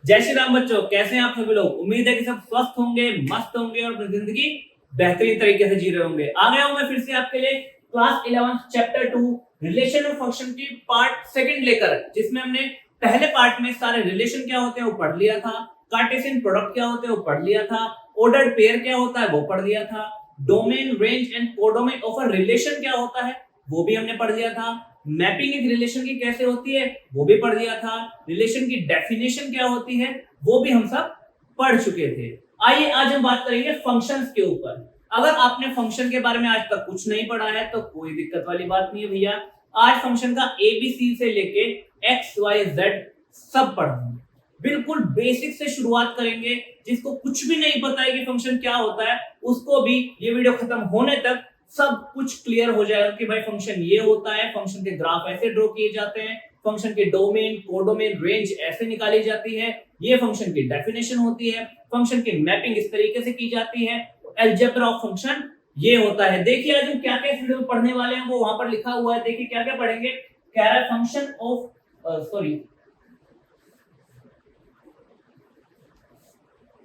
जय श्री राम बच्चों, कैसे हैं आप सभी लोग। उम्मीद है कि सब स्वस्थ होंगे, मस्त होंगे और अपनी जिंदगी बेहतरीन तरीके से जी रहे होंगे। आ गया हूं मैं फिर से आपके लिए क्लास 11 चैप्टर 2 रिलेशन और फंक्शन की पार्ट सेकंड लेकर, जिसमें हमने पहले पार्ट में सारे रिलेशन क्या होते हैं वो पढ़ लिया था, कार्टेशियन प्रोडक्ट क्या होते हैं वो पढ़ लिया था, ऑर्डर्ड पेयर क्या होता है वो पढ़ लिया था, domain, range and codomain of a relation क्या होता है वो भी हमने पढ़ लिया था, मैपिंग एक रिलेशन की कैसे होती है वो भी पढ़ लिया था, रिलेशन की डेफिनेशन क्या होती है वो भी हम सब पढ़ चुके थे। आइए आज हम बात करेंगे फंक्शंस के ऊपर। अगर आपने फंक्शन के बारे में आज तक कुछ नहीं पढ़ा है तो कोई दिक्कत वाली बात नहीं है भैया। आज फंक्शन का एबीसी से लेके एक्स वाई जेड सब पढ़ेंगे, बिल्कुल बेसिक से शुरुआत करेंगे। जिसको कुछ भी नहीं पता है कि फंक्शन क्या होता है उसको भी ये वीडियो खत्म होने तक सब कुछ क्लियर हो जाएगा कि भाई फंक्शन ये होता है, फंक्शन के ग्राफ ऐसे ड्रॉ किए जाते हैं, फंक्शन के डोमेन, कोडोमेन, रेंज ऐसे निकाली जाती है, ये फंक्शन की डेफिनेशन होती है, फंक्शन की मैपिंग इस तरीके से की जाती है, अलजेब्रा ऑफ फंक्शन ये होता है। देखिए आज हम क्या क्या इस वीडियो में पढ़ने वाले हैं वो वहां पर लिखा हुआ है। देखिए क्या क्या पढ़ेंगे। कह रहा है फंक्शन ऑफ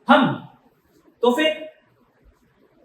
हम तो फिर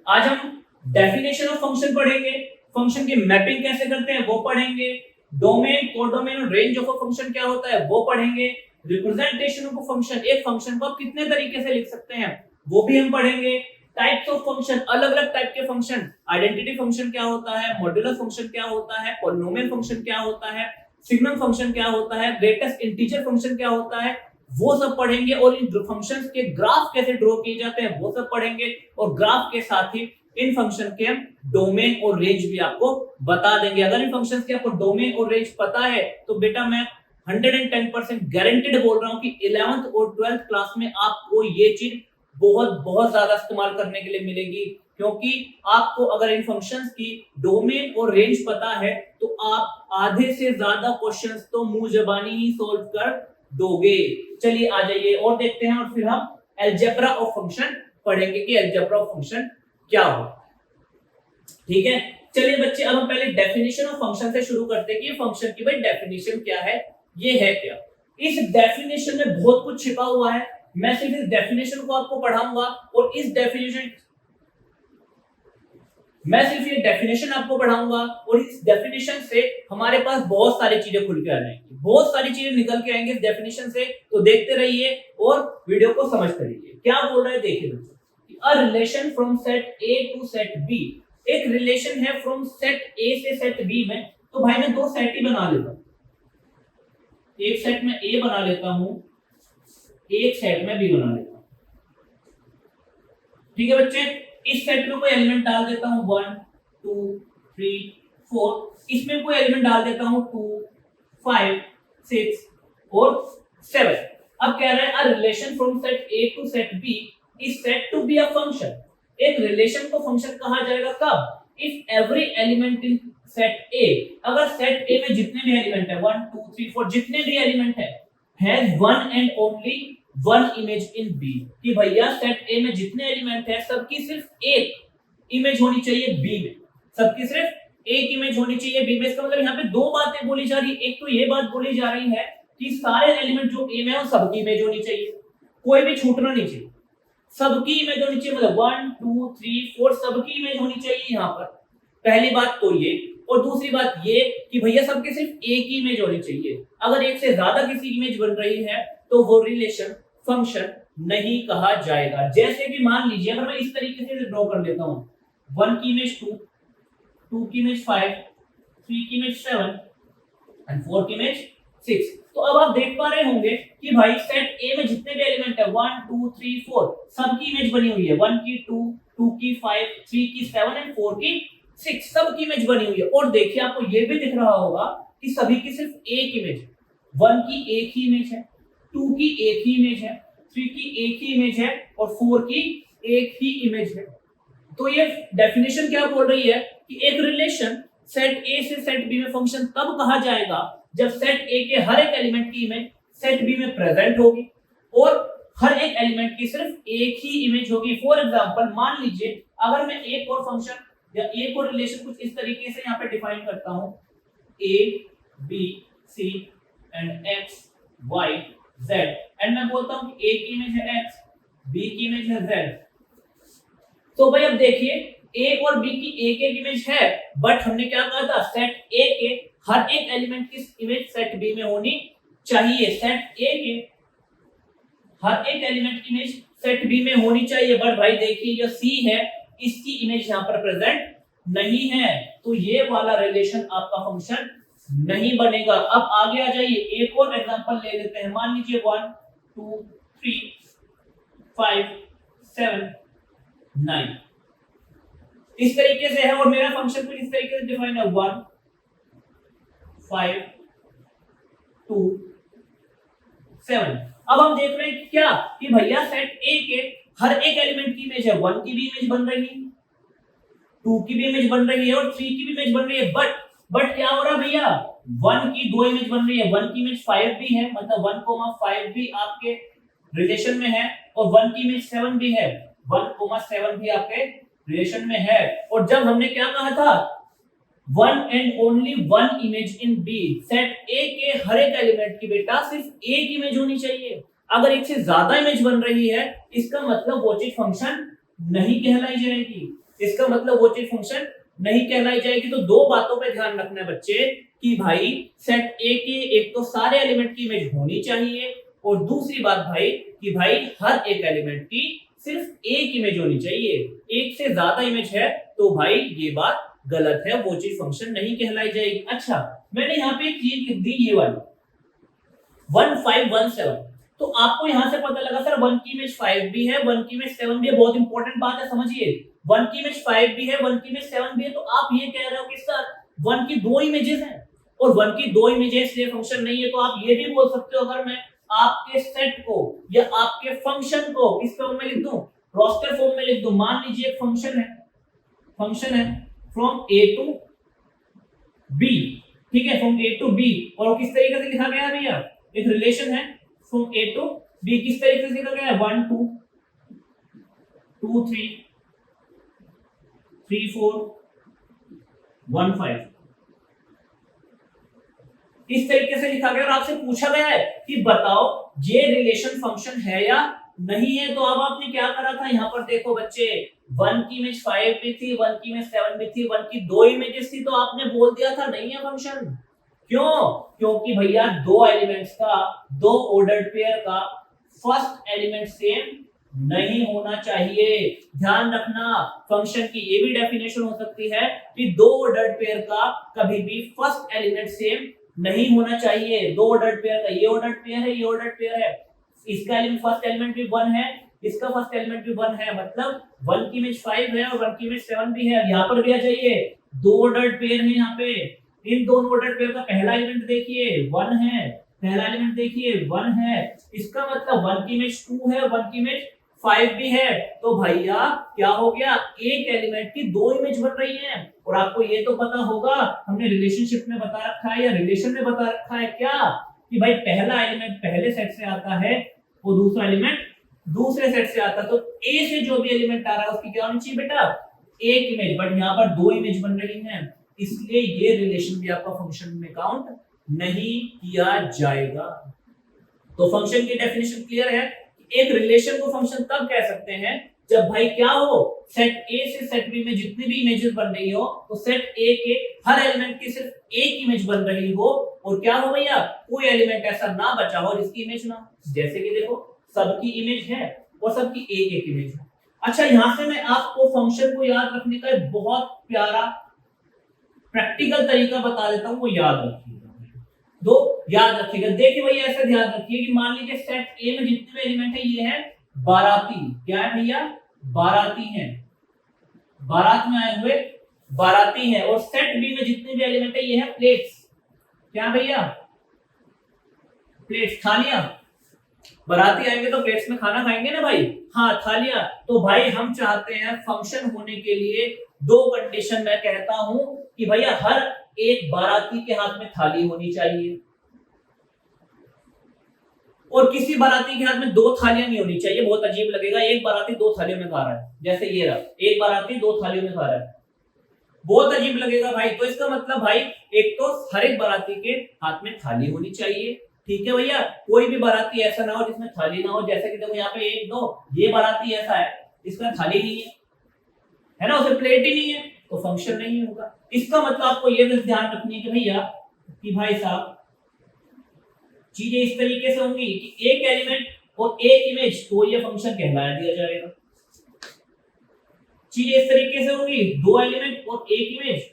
आज हम डेफिनेशन ऑफ फंक्शन पढ़ेंगे, फंक्शन की मैपिंग कैसे करते हैं वो पढ़ेंगे, डोमेन, कोडोमेन और रेंज ऑफ अ फंक्शन क्या होता है वो पढ़ेंगे, रिप्रेजेंटेशन ऑफ अ फंक्शन, एक फंक्शन को आप कितने तरीके से लिख सकते हैं वो भी हम पढ़ेंगे, टाइप्स ऑफ फंक्शन, अलग अलग टाइप के फंक्शन, आइडेंटिटी फंक्शन क्या होता है, मॉड्यूलस फंक्शन क्या होता है, पॉलिनोमियल फंक्शन क्या होता है, सिग्नम फंक्शन क्या होता है, ग्रेटेस्ट इंटीजर फंक्शन क्या होता है वो सब पढ़ेंगे, और इन फंक्शंस के ग्राफ कैसे ड्रॉ किए जाते हैं वो सब पढ़ेंगे, और ग्राफ के साथ ही इन फंक्शन के हम डोमेन और रेंज भी आपको बता देंगे। अगर इन फंक्शंस के आपको डोमेन और रेंज पता है तो बेटा मैं 110% गारंटेड बोल रहा हूं कि 11th और 12th क्लास में आपको ये चीज बहुत बहुत ज्यादा इस्तेमाल करने के लिए मिलेगी, क्योंकि आपको अगर इन फंक्शंस की डोमेन और रेंज पता है तो आप आधे से ज्यादा क्वेश्चंस तो मुंह जबानी ही सॉल्व कर दोगे। चलिए आ जाइए और देखते हैं, और फिर हम अलजेब्रा ऑफ फंक्शन पढ़ेंगे कि अलजेब्रा ऑफ फंक्शन क्या हो। ठीक है, चलिए बच्चे अब हम पहले डेफिनेशन ऑफ फंक्शन से शुरू करते हैं कि फंक्शन की भाई डेफिनेशन क्या है, ये है क्या। इस डेफिनेशन में बहुत कुछ छिपा हुआ है, मैं सिर्फ इस डेफिनेशन को आपको पढ़ाऊंगा, और इस डेफिनेशन मैं सिर्फ ये डेफिनेशन आपको पढ़ाऊंगा, और इस डेफिनेशन से हमारे पास बहुत सारी चीजें खुल के आ जाएंगी, बहुत सारी चीजें निकल के आएंगे इस डेफिनेशन से। तो देखते रहिए और वीडियो को समझते रहिए। क्या बोल रहा है देखिए बच्चों, a relation from set A to set B, एक रिलेशन है फ्रॉम सेट ए से सेट बी में। तो भाई मैं दो सेट ही बना लेता हूं, एक सेट में ए बना लेता हूं, एक सेट में बी बना लेता हूं। ठीक है बच्चे, इस सेट में कोई एलिमेंट डाल देता हूं 1 2 3 4, इसमें कोई एलिमेंट डाल देता हूं 2 5 6 और 7। अब कह रहा है a relation from set A to set B is said to be a function. एक रिलेशन को फंक्शन कहा जाएगा कब, if every element in set A, अगर सेट ए में जितने भी एलिमेंट है 1 2 3 4 जितने भी एलिमेंट है, has one and only one image in B, कि भैया सेट ए में जितने एलिमेंट है सबकी सिर्फ एक इमेज होनी चाहिए बी में, सबकी सिर्फ एक इमेज होनी चाहिए बी में। इसका मतलब यहाँ पे दो बातें बोली जा रही है। एक तो ये बात बोली जा रही है कि सारे एलिमेंट जो ए में है सबकी इमेज होनी चाहिए, कोई भी छूटना नहीं चाहिए, सबकी इमेज होनी चाहिए, मतलब 1 2 3 4 सबकी इमेज होनी चाहिए यहाँ पर। पहली बात तो ये, और दूसरी बात ये कि भैया सबके सिर्फ एक ही इमेज होनी चाहिए। अगर एक से ज्यादा किसी इमेज बन रही है तो वो रिलेशन फंक्शन नहीं कहा जाएगा। जैसे कि मान लीजिए अगर मैं इस तरीके से ड्रॉ कर लेता हूं, 1 की इमेज 2, 2 की इमेज 5, 3 की इमेज 7 एंड 4 की इमेज 6। तो अब आप देख पा रहे होंगे कि भाई सेट ए में जितने भी एलिमेंट है 1 2 3 4 सबकी इमेज बनी हुई है, 1 की 2, 2 की 5, 3 की 7 एंड 4 की 6 सबकी इमेज बनी हुई है। और देखिए आपको ये भी दिख रहा होगा कि सभी की सिर्फ एक इमेज है, 1 की एक ही इमेज है, 2 की एक ही इमेज है, 3 की एक ही इमेज है और 4 की एक ही इमेज है। तो ये डेफिनेशन क्या बोल रही है कि एक रिलेशन सेट ए से सेट बी में फंक्शन तब कहा जाएगा जब सेट ए के हर एक एलिमेंट की इमेज सेट बी में प्रेजेंट होगी और हर एक एलिमेंट की सिर्फ एक ही इमेज होगी। फॉर एग्जांपल मान लीजिए अगर मैं एक और फंक्शन या एक और रिलेशन कुछ इस तरीके से यहाँ पे डिफाइन करता हूं, a b c and x y z and मैं बोलता हूं कि ए की इमेज है x, बी की इमेज है z। तो भाई अब देखिए ए और बी की एक एक इमेज है, बट हमने क्या कहा था, सेट ए के हर एक एलिमेंट की इमेज सेट बी में होनी चाहिए। सेट ए के हर एक एलिमेंट की इमेज सेट बी में होनी चाहिए, बट भाई देखिए जो सी है इसकी इमेज यहां पर प्रेजेंट नहीं है, तो ये वाला रिलेशन आपका फंक्शन नहीं बनेगा। अब आगे आ जाइए, एक और एग्जांपल ले लेते हैं। मान लीजिए 1 2 3 5 7 9 इस तरीके से है, और मेरा फंक्शन कुछ इस तरीके से डिफाइन है 1 5 2 7। अब हम देख रहे हैं क्या कि भैया सेट ए के हर एक एलिमेंट की इमेज है, 1 की भी इमेज बन रही है, 2 की भी इमेज बन रही है और 3 की भी इमेज बन रही है। बट क्या हो रहा है भैया, 1 की दो इमेज बन रही है, 1 की इमेज 5 भी है, मतलब 1,5 भी आपके रिलेशन में है, और 1 की इमेज 7 भी है, 1,7 भी आपके रिलेशन में है। और जब हमने क्या कहा था, 1 and only 1 image in B, set A के हर एक एलिमेंट की बेटा सिर्फ एक इमेज होनी चाहिए। अगर एक से ज्यादा इमेज बन रही है, इसका मतलब वो चीज फंक्शन नहीं कहलाई जाएगी, इसका मतलब वो चीज फंक्शन नहीं कहलाई जाएगी। तो दो बातों पे ध्यान रखना है बच्चे कि भाई सेट ए के एक तो सारे एलिमेंट की इमेज होनी चाहिए, और दूसरी बात भाई कि भाई हर एक एलिमेंट की सिर्फ एक इमेज होनी चाहिए। एक से ज्यादा इमेज है तो भाई ये बात गलत है, वो चीज फंक्शन नहीं कहलाई जाएगी। अच्छा, मैंने यहाँ पे एक चीज लिख दी, ये वाली 1517। तो आपको यहां से पता लगा सर 1 की इमेज 5 भी है, 1 की इमेज 7 भी है। बहुत इंपॉर्टेंट बात है, समझिए। 1 की इमेज 5 भी है, 1 की इमेज 7 भी है, तो आप ये कह रहे हो कि सर 1 की दो इमेजेस हैं और 1 की दो इमेजेस ये फंक्शन नहीं है। तो आप ये भी बोल सकते हो, अगर मैं आपके सेट को या आपके फंक्शन को किस फॉर्म में लिख दूं, रोस्टर फॉर्म में लिख दूं। मान लीजिए एक फंक्शन है फ्रॉम ए टू बी, ठीक है, फ्रॉम ए टू बी, और वो किस तरीके से लिखा गया है भैया, एक रिलेशन है फ्रॉम ए टू बी, किस तरीके से लिखा गया है, 1 2 2 3 3 4 1 5 इस तरीके से लिखा गया। और आपसे पूछा गया है कि बताओ ये रिलेशन फंक्शन है या नहीं है। तो अब आपने क्या करा था, यहाँ पर देखो बच्चे, 1 की इमेज 5 भी थी, 1 की इमेज 7 भी थी, 1 की दो इमेजेस थी, तो आपने बोल दिया था नहीं है फंक्शन। क्यों? क्योंकि भैया दो एलिमेंट्स का, दो ऑर्डर्ड पेयर का फर्स्ट एलिमेंट सेम नहीं होना चाहिए। ध्यान रखना, फंक्शन की ये भी डेफिनेशन हो सकती है कि दो ऑर्डर्ड पेयर का कभी भी फर्स्ट एलिमेंट सेम नहीं होना चाहिए। दो ऑर्डर्ड पेयर का, ये ऑर्डर्ड पेयर है, ये ऑर्डर्ड पेयर है, इसका एलिमेंट फर्स्ट एलिमेंट भी 1 है, इसका फर्स्ट एलिमेंट भी 1 है, मतलब 1 की इमेज 5 है और 1 की इमेज 7 भी है। यहाँ पर भी आ जाइए, दो ऑर्डर्ड पेयर है यहाँ पे, इन दोनों ऑर्डर्ड पेयर का पहला एलिमेंट देखिए 1 है, पहला एलिमेंट देखिए 1 है, इसका मतलब 1 की इमेज 2 है, 1 की इमेज 5 भी है। तो भैया क्या हो गया, एक एलिमेंट की दो इमेज बन रही है। और आपको ये तो पता होगा, हमने रिलेशनशिप में बता रखा है या रिलेशन में बता रखा है क्या, कि भाई पहला एलिमेंट पहले सेट से आता है और दूसरा एलिमेंट दूसरे सेट से आता है। तो ए से जो भी एलिमेंट आ रहा है उसकी क्या होनी चाहिए बेटा, एक इमेज, बट यहाँ पर दो इमेज बन रही है, इसलिए ये रिलेशन भी आपका फंक्शन में काउंट नहीं किया जाएगा। तो फंक्शन की डेफिनेशन क्लियर है। एक रिलेशन को फंक्शन तब कह सकते हैं जब भाई क्या हो, सेट ए से सेट बी में जितनी भी इमेजेस बन रही हो, तो सेट ए के हर एलिमेंट की सिर्फ एक इमेज बन रही हो, और क्या हो भैया, कोई एलिमेंट ऐसा ना बचा हो जिसकी इमेज ना हो। जैसे कि देखो सबकी इमेज है और सबकी एक एक इमेज है। अच्छा, यहां से मैं आपको फंक्शन को याद रखने का एक बहुत प्यारा प्रैक्टिकल तरीका बता देता हूं, वो याद रखिएगा। दो याद रखिएगा, देखिए भैया ऐसा ध्यान रखिए कि मान लीजिए सेट ए में जितने भी एलिमेंट है ये है बाराती। क्या है भैया, बाराती हैं, बारात में आए हुए बाराती हैं। और सेट बी में जितने भी एलिमेंट है ये है प्लेट्स। क्या भैया, प्लेट्स, थालियां। बाराती आएंगे तो प्लेट्स में खाना खाएंगे ना भाई, हाँ थालियां। तो भाई हम चाहते हैं फंक्शन होने के लिए दो कंडीशन मैं कहता हूं कि भैया हर एक बाराती के हाथ में थाली होनी चाहिए, और किसी बाराती के हाथ में दो थालियां नहीं होनी चाहिए। बहुत अजीब लगेगा, एक बाराती दो थालियों में खा रहा है, जैसे ये रहा, एक बाराती दो थालियों में खा रहा है, बहुत अजीब लगेगा भाई। तो इसका मतलब भाई एक तो हर एक बाराती के हाथ में थाली होनी चाहिए, ठीक है भैया, कोई भी बाराती ऐसा ना हो जिसमें थाली ना हो, जैसे कि देखो यहाँ पे 1 2 ये बाराती ऐसा है इसका थाली नहीं है ना, उसे प्लेट ही नहीं है, तो फंक्शन नहीं होगा। इसका मतलब आपको ये भी ध्यान रखनी है कि भैया कि भाई साहब चीजें इस तरीके से होंगी कि एक एलिमेंट और एक इमेज तो ये फंक्शन कहलाया दिया जाएगा। चीजें इस तरीके से होंगी 2 एलिमेंट और एक इमेज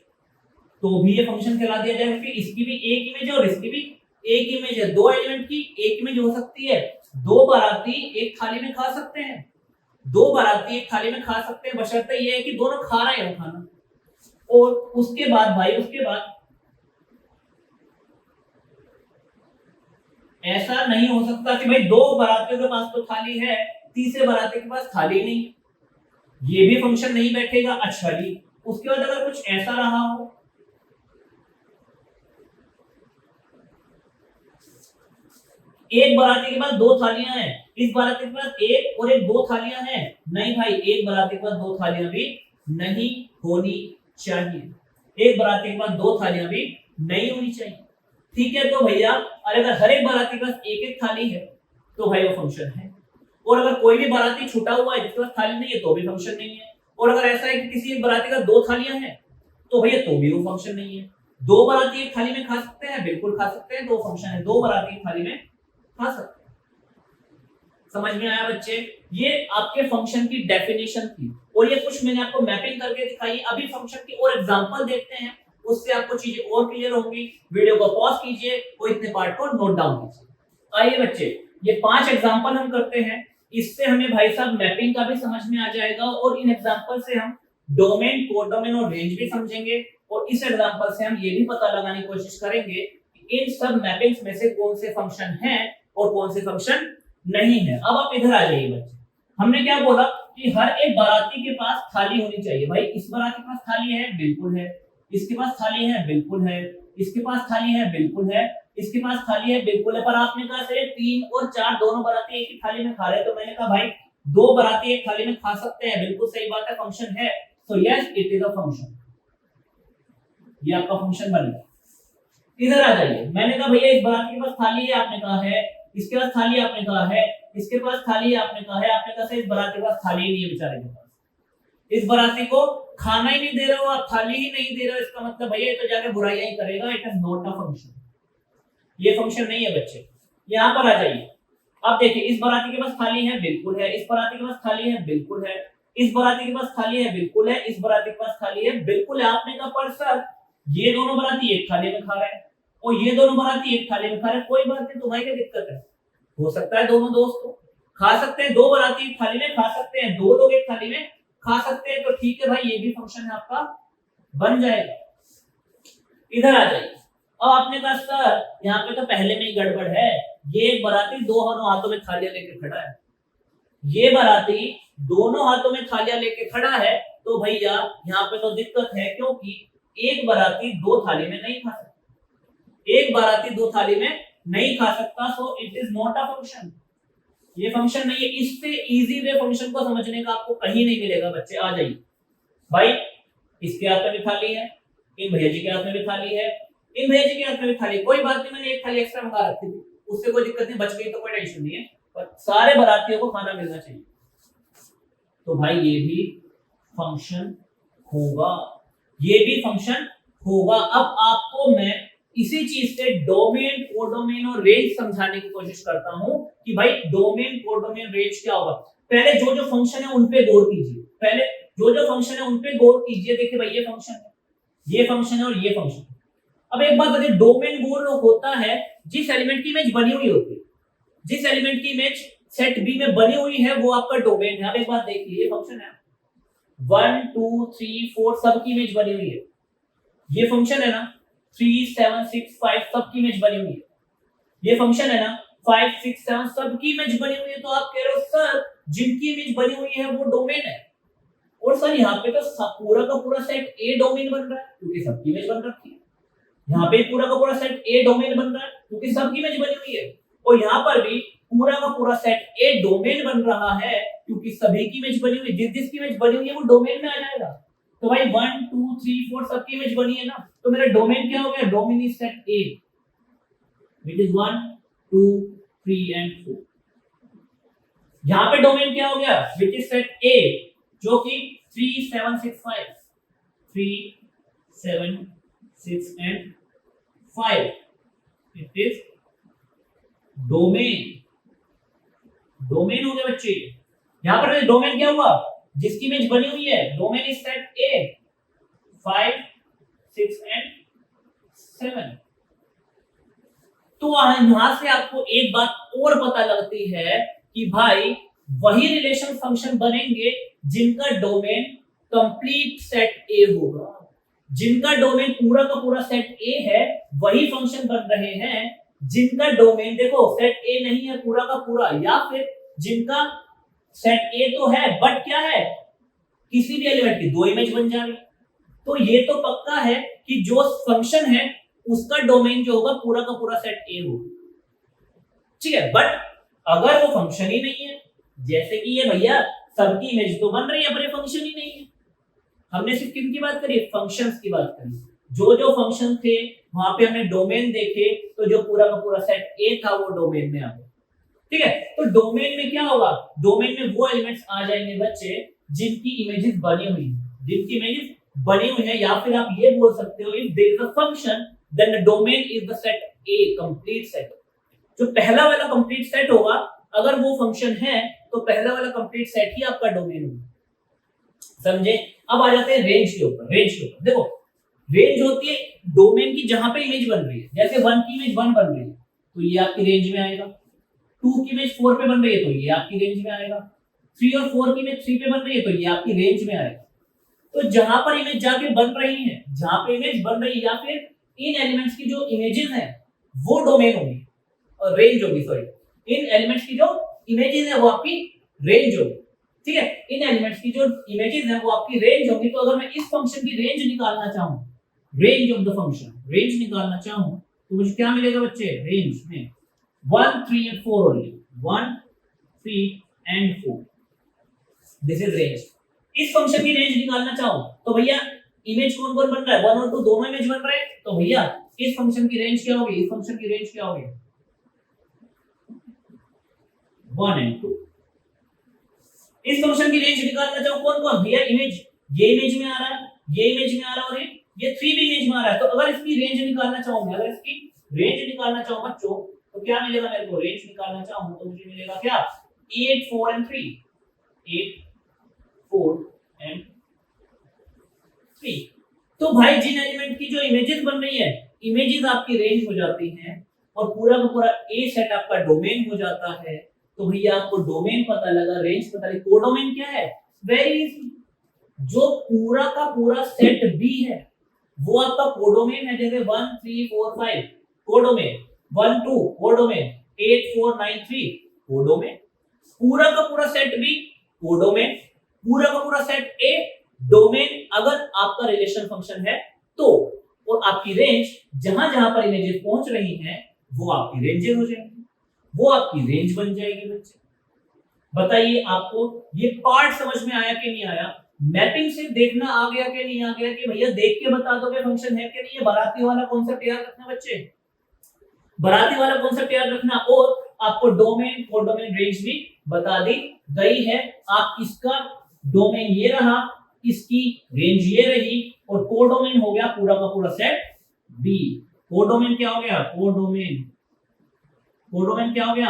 तो भी ये फंक्शन कहला दिया जाएगा, क्योंकि इसकी भी एक इमेज है और इसकी भी एक इमेज है। 2 एलिमेंट की एक इमेज हो सकती है, 2 बाराती एक थाली में खा सकते हैं, 2 बाराती एक थाली में खा सकते हैं, बशर्ते ये है कि दोनों खा रहे हैं खाना। और उसके बाद भाई उसके बाद ऐसा नहीं हो सकता कि भाई 2 बारातियों के पास तो थाली है, तीसरे बाराती के पास थाली नहीं, ये भी फंक्शन नहीं बैठेगा। अच्छा जी, उसके बाद अगर कुछ ऐसा रहा हो, एक बाराती के पास 2 थालियां हैं, इस बाराती के पास एक और एक 2 थालियां हैं, नहीं भाई एक बाराती के पास 2 थालियां भी नहीं होनी चाहिए, एक बाराती के पास 2 थालियां भी नहीं होनी चाहिए। ठीक है, तो भैया अगर हर एक बाराती के पास एक एक थाली है तो भाई वो फंक्शन है, और अगर कोई भी बाराती छूटा हुआ है जिसके पास थाली नहीं है तो भी फंक्शन नहीं है, और अगर ऐसा है कि किसी एक बाराती का 2 थालियां हैं तो भैया तो भी वो फंक्शन नहीं है। 2 बाराती एक थाली में खा सकते हैं, बिल्कुल खा सकते हैं, 2 फंक्शन है, 2 बाराती एक थाली में खा सकते हैं। समझ में आया बच्चे? ये आपके फंक्शन की डेफिनेशन थी, और ये कुछ मैंने आपको मैपिंग करके दिखाई। अभी फंक्शन की और एग्जांपल देखते हैं, उससे आपको चीजें और क्लियर होंगी। वीडियो को पॉज कीजिए और इतने पार्ट को नोट डाउन कीजिए। आइए बच्चे, ये 5 एग्जांपल हम करते हैं, इससे हमें भाई साहब मैपिंग का भी समझ में आ जाएगा, और इन एग्जांपल से हम डोमेन, कोडोमेन और रेंज भी समझेंगे, और इस एग्जांपल से हम ये भी पता लगाने की कोशिश करेंगे कि इन सब मैपिंग्स में से कौन से फंक्शन हैं और कौन से फंक्शन नहीं है। अब आप इधर आ जाइए बच्चे, हमने क्या बोला कि हर एक बाराती के पास थाली होनी चाहिए। भाई इस बाराती के पास थाली है, बिल्कुल है, इसके पास थाली है, बिल्कुल है, इसके पास थाली है, बिल्कुल है, इसके पास थाली है, बिल्कुल है। पर आपने कहा सर 3 और 4 दोनों बाराती एक ही थाली में खा रहे हैं, तो मैंने कहा भाई 2 बाराती एक थाली में खा सकते हैं, बिल्कुल सही बात है, फंक्शन है। So yes it is a function, ये आपका फंक्शन बन गया। इधर आ जाइए, मैंने कहा भैया इस बाराती के पास थाली है, आपने कहा है, इसके पास थाली आपने कहा है, इसके पास थाली है आपने कहा है, आपने कहा इस बाराती के पास थाली नहीं है बेचारे के पास, इस बाराती को खाना ही नहीं दे रहे हो आप, थाली ही नहीं दे रहे हो, इसका मतलब भैया ये तो जाके बुराइयां ही करेगा, it is not a function, ये फंक्शन नहीं है बच्चे। यहां पर आ जाइए, अब देखिए इस बाराती के पास थाली है, बिल्कुल है, इस बाराती के पास थाली है, बिल्कुल है, इस बाराती के पास थाली है, बिल्कुल है, इस बाराती के पास थाली है, बिल्कुल है। आपने कहा पर सर ये दोनों बाराती एक थाली में खा रहे हैं और ये दोनों बाराती एक थाली में खा रहे हैं, कोई बात नहीं, तुम्हारी क्या दिक्कत है, हो सकता है दोनों दोस्त को खा सकते हैं, 2 बाराती एक थाली में खा सकते हैं, 2 लोग एक थाली में खा सकते हैं, तो ठीक है भाई, ये भी फंक्शन है आपका, बन जाएगा। इधर आ जाइए, अब आपने कहा सर यहाँ पे तो पहले में ही गड़बड़ है, ये एक बाराती 2 हाथों में थालियां लेके खड़ा है, ये बाराती दोनों हाथों में थालियां लेके खड़ा है, तो भैया यहाँ पे तो दिक्कत है, क्योंकि एक बाराती 2 थाली में नहीं खा सकता, एक बाराती 2 थाली में नहीं खा सकता, so it is not a function, ये फंक्शन नहीं है। इससे इजी वे फंक्शन को समझने का आपको कहीं नहीं मिलेगा बच्चे। आ जाइए भाई, इसके हाथ में भी थाली है, इन भैया जी के हाथ में भी थाली है, इन भैया जी के हाथ में भी थाली, कोई बात नहीं, मैंने एक थाली एक्स्ट्रा मंगा रखी थी, उससे कोई दिक्कत नहीं, बच गई तो कोई टेंशन नहीं है, पर सारे बारातियों को खाना मिलना चाहिए, तो भाई ये भी फंक्शन होगा, ये भी फंक्शन होगा। अब आपको मैं इसी चीज से डोमेन, कोडोमेन और रेंज समझाने की कोशिश करता हूं कि भाई डोमेन, कोडोमेन, रेंज क्या होगा। पहले जो जो फंक्शन है उन पे गौर कीजिए, पहले जो जो फंक्शन है उन पे गौर कीजिए। देखिए भाई ये फंक्शन है, ये फंक्शन है और ये फंक्शन है। अब एक बात बताइए, डोमेन वो होता है जिस एलिमेंट की इमेज बनी हुई होती है, जिस एलिमेंट की इमेज सेट बी में बनी हुई है वो आपका डोमेन है। अब एक बात देखिए, ये फंक्शन है 1 2 3 4 सबकी इमेज बनी हुई है, ये फंक्शन है ना 3 7 6 5 सबकी इमेज बनी हुई है, ये फंक्शन है ना 5 6 7 सबकी इमेज बनी हुई है, तो आप कह रहे हो सर जिनकी इमेज बनी हुई है वो डोमेन है, और सर यहाँ पे तो पूरा का पूरा सेट ए डोमेन बन रहा है क्योंकि सबकी इमेज बन रखी है, यहाँ पे पूरा का पूरा सेट ए डोमेन बन रहा है क्योंकि सबकी इमेज बनी हुई है, और यहाँ पर भी पूरा का पूरा सेट ए डोमेन बन रहा है क्योंकि सभी की इमेज बनी हुई है, जिसकी इमेज बनी हुई है वो डोमेन में आ जाएगा। तो भाई 1 2 3 4 सबकी इमेज बनी है ना, तो मेरा डोमेन क्या हो गया, domain is set A which is 1 2 3 and 4। यहां पे डोमेन क्या हो गया, विच इज सेट ए, जो कि 3 7 6 5, 3 7 6 and 5, it is domain. Domain हो गया बच्चे। यहां पर डोमेन क्या हुआ, जिसकी इमेज बनी हुई है, domain is set A 5 6 and 7। तो यहां से आपको एक बात और पता लगती है कि भाई वही रिलेशन फंक्शन बनेंगे जिनका डोमेन कंप्लीट सेट ए होगा। जिनका डोमेन पूरा का पूरा सेट ए है वही फंक्शन बन रहे हैं जिनका डोमेन देखो सेट ए नहीं है पूरा का पूरा, या फिर जिनका सेट ए तो है बट क्या है, किसी भी एलिमेंट की 2 इमेज बन जा रही। तो ये तो पक्का है कि जो फंक्शन है उसका डोमेन जो होगा पूरा का पूरा सेट ए होगा, ठीक है। बट अगर वो फंक्शन ही नहीं है, जैसे कि ये भैया सबकी इमेज तो बन रही है पर ये फंक्शन ही नहीं है, हमने सिर्फ किनकी बात करी, फंक्शंस की बात करी। जो जो फंक्शन थे वहां पे हमने डोमेन देखे, तो जो पूरा का पूरा सेट ए था वो डोमेन में आ गया, ठीक है। तो डोमेन में क्या होगा, डोमेन में वो एलिमेंट्स आ जाएंगे बच्चे जिनकी इमेजेस बनी हुई है, जिनकी इमेजेस बनी हुई है। या फिर आप ये बोल सकते हो if there is a function then the domain is the set A, complete set. जो पहला वाला कंप्लीट सेट होगा अगर वो फंक्शन है तो पहला वाला कंप्लीट सेट ही आपका डोमेन होगा, समझे। अब आ जाते हैं रेंज के ऊपर। रेंज के ऊपर देखो, रेंज होती है डोमेन की जहां पे इमेज बन रही है। जैसे 1 की इमेज 1 बन रही है तो ये आपकी रेंज में आएगा, 2 की इमेज 4 पे बन रही है तो ये आपकी रेंज में आएगा, 3 और 4 की इमेज 3 पे बन रही है तो ये आपकी रेंज में आएगा। तो जहां पर इमेज जाके बन रही है, जहां पे इमेज बन रही है या फिर इन एलिमेंट्स की जो इमेजेस हैं वो डोमेन होगी और रेंज होगी, सॉरी इन एलिमेंट्स की जो इमेजेस है वो आपकी रेंज होगी, ठीक है। इन एलिमेंट्स की जो इमेजेस है वो आपकी रेंज होगी। तो अगर मैं इस फंक्शन की रेंज निकालना चाहूं, range of the function, range निकालना चाहूं तो मुझे क्या मिलेगा बच्चे, रेंज में 1 3 and 4 only, 1 3 and 4, this is range. इस फंक्शन की रेंज निकालना चाहूं तो भैया इमेज कौन कौन बन रहा है, 1 और 2 दोनों इमेज बन रहे हैं, तो भैया इस फंक्शन की रेंज क्या होगी, इस फंक्शन की रेंज क्या होगी, 1 and 2। इस फंक्शन की रेंज निकालना चाहूं कौन कौन, भैया इमेज, ये इमेज में आ रहा है, ये इमेज में आ रहा है और ये 3 भी इमेज में आ रहा है। तो अगर इसकी रेंज निकालना चाहूं मैं, अगर इसकी रेंज निकालना चाहूं बच्चों तो क्या मिलेगा मेरे को, रेंज निकालना चाहूं तो मुझे मिलेगा क्या, 8 4 and 3, 8 4 and 3। तो भाई जिन एलिमेंट की जो इमेजेस बन रही है, इमेजेस आपकी रेंज हो जाती हैं और पूरा का पूरा ए सेट आपका डोमेन हो जाता है। तो भैया आपको डोमेन पता लगा, रेंज पता लगी, कोडोमेन क्या है, वेरी इजी। जो पूरा का पूरा सेट बी है वो आपका कोडोमेन है। जैसे 1 3 4 5 कोडोमेन, 1 2 कोडोमेन, 8 4 9 3 कोडोमेन। पूरा का पूरा सेट बी कोडोमेन, पूरा का पूरा सेट ए डोमेन अगर आपका रिलेशन फंक्शन है तो। और आपकी रेंज जहां जहां पर इमेजेस पहुंच रही हैं वो आपकी रेंजेस हो जाएंगी, वो आपकी रेंज बन जाएगी बच्चे। बताइए आपको ये पार्ट समझ में आया कि नहीं आया, मैपिंग से देखना आ गया कि नहीं आ गया, कि भैया देख के बता दोगे फंक्शन है कि नहीं। ये बाराती वाला कॉन्सेप्ट याद रखना बच्चे, बाराती वाला कॉन्सेप्ट याद रखना। और आपको डोमेन कोडोमेन रेंज भी बता दी गई है। आप इसका डोमेन ये रहा, इसकी रेंज ये रही, और कोडोमेन हो गया पूरा का पूरा सेट बी। कोडोमेन क्या हो गया, कोडोमेन, कोडोमेन क्या हो गया,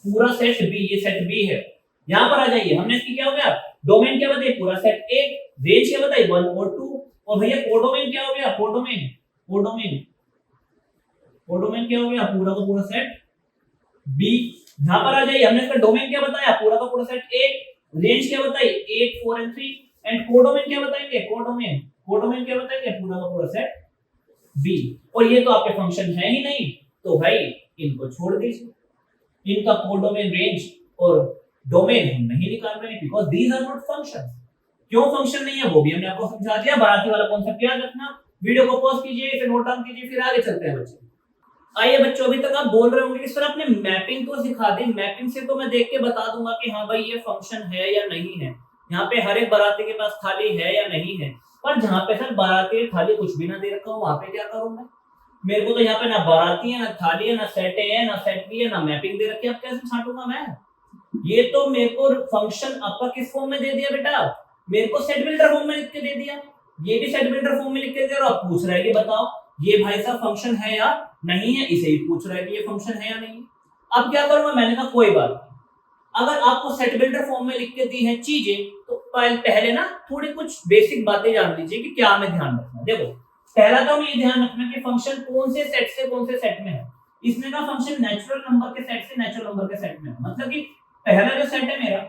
पूरा सेट बी, ये सेट बी है। यहां पर आ जाइए, हमने इसकी क्या हो गया, डोमेन क्या बताई, पूरा सेट ए, रेंज क्या बताई 1 और 2। और भैया कोडोमेन क्या हो गया, कोडोमेन, कोडोमेन, कोडोमेन क्या हो गया, पूरा का पूरा सेट बी। यहां पर आ जाइए, हमने इसका डोमेन क्या बताया, पूरा का पूरा सेट ए, रेंज क्या बताई 8 4 and 3, एंड कोडोमेन क्या बताएंगे, कोडोमेन, कोडोमेन क्या बताएंगे, पूरा का पूरा सेट बी। और ये तो आपके फंक्शन है ही नहीं, तो भाई इनको छोड़ दीजिए, इनका कोडोमेन रेंज और डोमेन हम नहीं निकाल रहे हैं, because these are not functions. क्यों फंक्शन नहीं है वो भी हमने आपको समझा दिया। बाराती वाला कॉन्सेप्ट याद रखना, वीडियो को पॉज कीजिए, इसे नोट डाउन कीजिए, फिर आगे चलते हैं बच्चे। आइए बच्चों, अभी तक आप बोल रहे होंगे कि सर आपने मैपिंग तो सिखा दी, मैपिंग से तो मैं देख के बता दूंगा कि हाँ भाई ये फंक्शन है या नहीं है, यहाँ पे हर एक बाराती के पास थाली है या नहीं है। पर जहाँ पे सर बाराती थाली कुछ भी ना दे रखा हो वहां पे क्या करूं मैं, मेरे को तो यहाँ पे ना बाराती है, ना थाली है, ना सेट है, ना सेट भी है, ना मैपिंग दे रखी है, अब कैसे छांटूंगा मैं? ये तो मेरे को फंक्शन आपका किस फॉर्म में दे दिया बेटा, मेरे को सेट बिल्डर फॉर्म में लिख के दे दिया, ये भी सेट बिल्डर फॉर्म में लिख के दे रहा, आप पूछ रहा है कि बताओ ये भाई साहब फंक्शन है या नहीं है, इसे ही पूछ रहा है कि ये फंक्शन है या नहीं। अब क्या करूंगा, मैंने कहा कोई बात नहीं, अगर आपको सेट बिल्डर फॉर्म में लिख के दी है चीजें तो पहले ना थोड़ी कुछ बेसिक बातें जान लीजिए कि क्या हमें ध्यान रखना। देखो पहला तो हमें ये ध्यान रखना कि फंक्शन कौन से सेट से कौन से सेट में है। इसने कहा फंक्शन नेचुरल नंबर के सेट से नेचुरल नंबर के सेट में है, मतलब कि पहला जो सेट है मेरा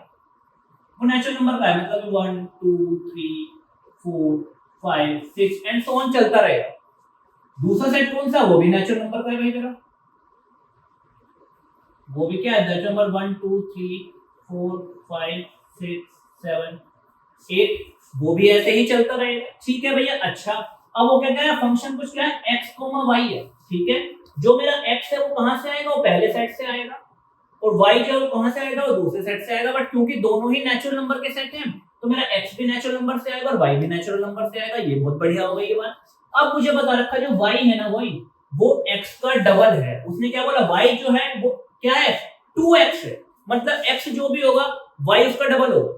वो नेचुरल नंबर का है, मतलब 1 2 3 4 5 6 एंड सो ऑन चलता रहेगा। दूसरा सेट कौन सा, वो भी नेचुरल नंबर का है भाई मेरा, वो भी क्या है नेचुरल नंबर 1 2 3 4 5 6 7 8, वो भी ऐसे ही चलता रहेगा। ठीक है भैया। अच्छा अब वो क्या है, फंक्शन कुछ क्या है x, y है, ठीक है। जो मेरा x है वो कहां से आएगा, वो पहले सेट से आएगा, और y जो है वो कहां से आएगा, वो दूसरे सेट से आएगा। बट क्योंकि दोनों ही नेचुरल नंबर के सेट हैं तो मेरा x भी नेचुरल नंबर से आएगा और y भी नेचुरल नंबर से आएगा। ये बहुत बढ़िया हो गई ये बात। अब मुझे बता रखा जो y है ना वही वो x का डबल है। उसने क्या बोला, y जो है वो क्या है 2x है, मतलब x जो भी होगा y उसका डबल होगा,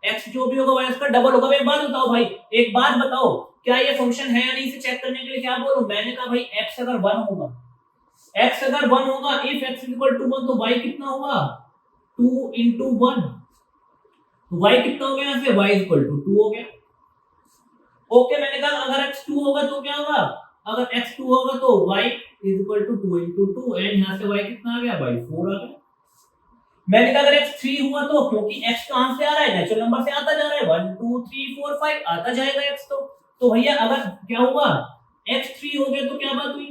x जो भी होगा y उसका डबल होगा। एक बात बताओ भाई, एक बात बताओ, क्या ये फंक्शन है या नहीं, इसे चेक करने के लिए क्या बोलूं, मैंने कहा भाई x अगर 1 होगा, x अगर 1 होगा, इफ x इक्वल टू 1 तो y कितना होगा 2 into 1, तो y कितना हो गया यहाँ से, y इक्वल टू 2 हो गया। ओके मैंने कहा अगर x 2 होगा तो क्या होगा, अगर x 2 होगा तो y equal to 2 into 2 and यहाँ से y कितना आ गया, y 4 आ गया। मैंने कहा अगर x 3 हुआ तो, क्योंकि x कहां से आ रहा है, नेचुरल नंबर से आता जा रहा है, 1 2 3 4 5 आता जाएगा x तो भैया अगर क्या हुआ x 3 हो गया तो क्या बात हुई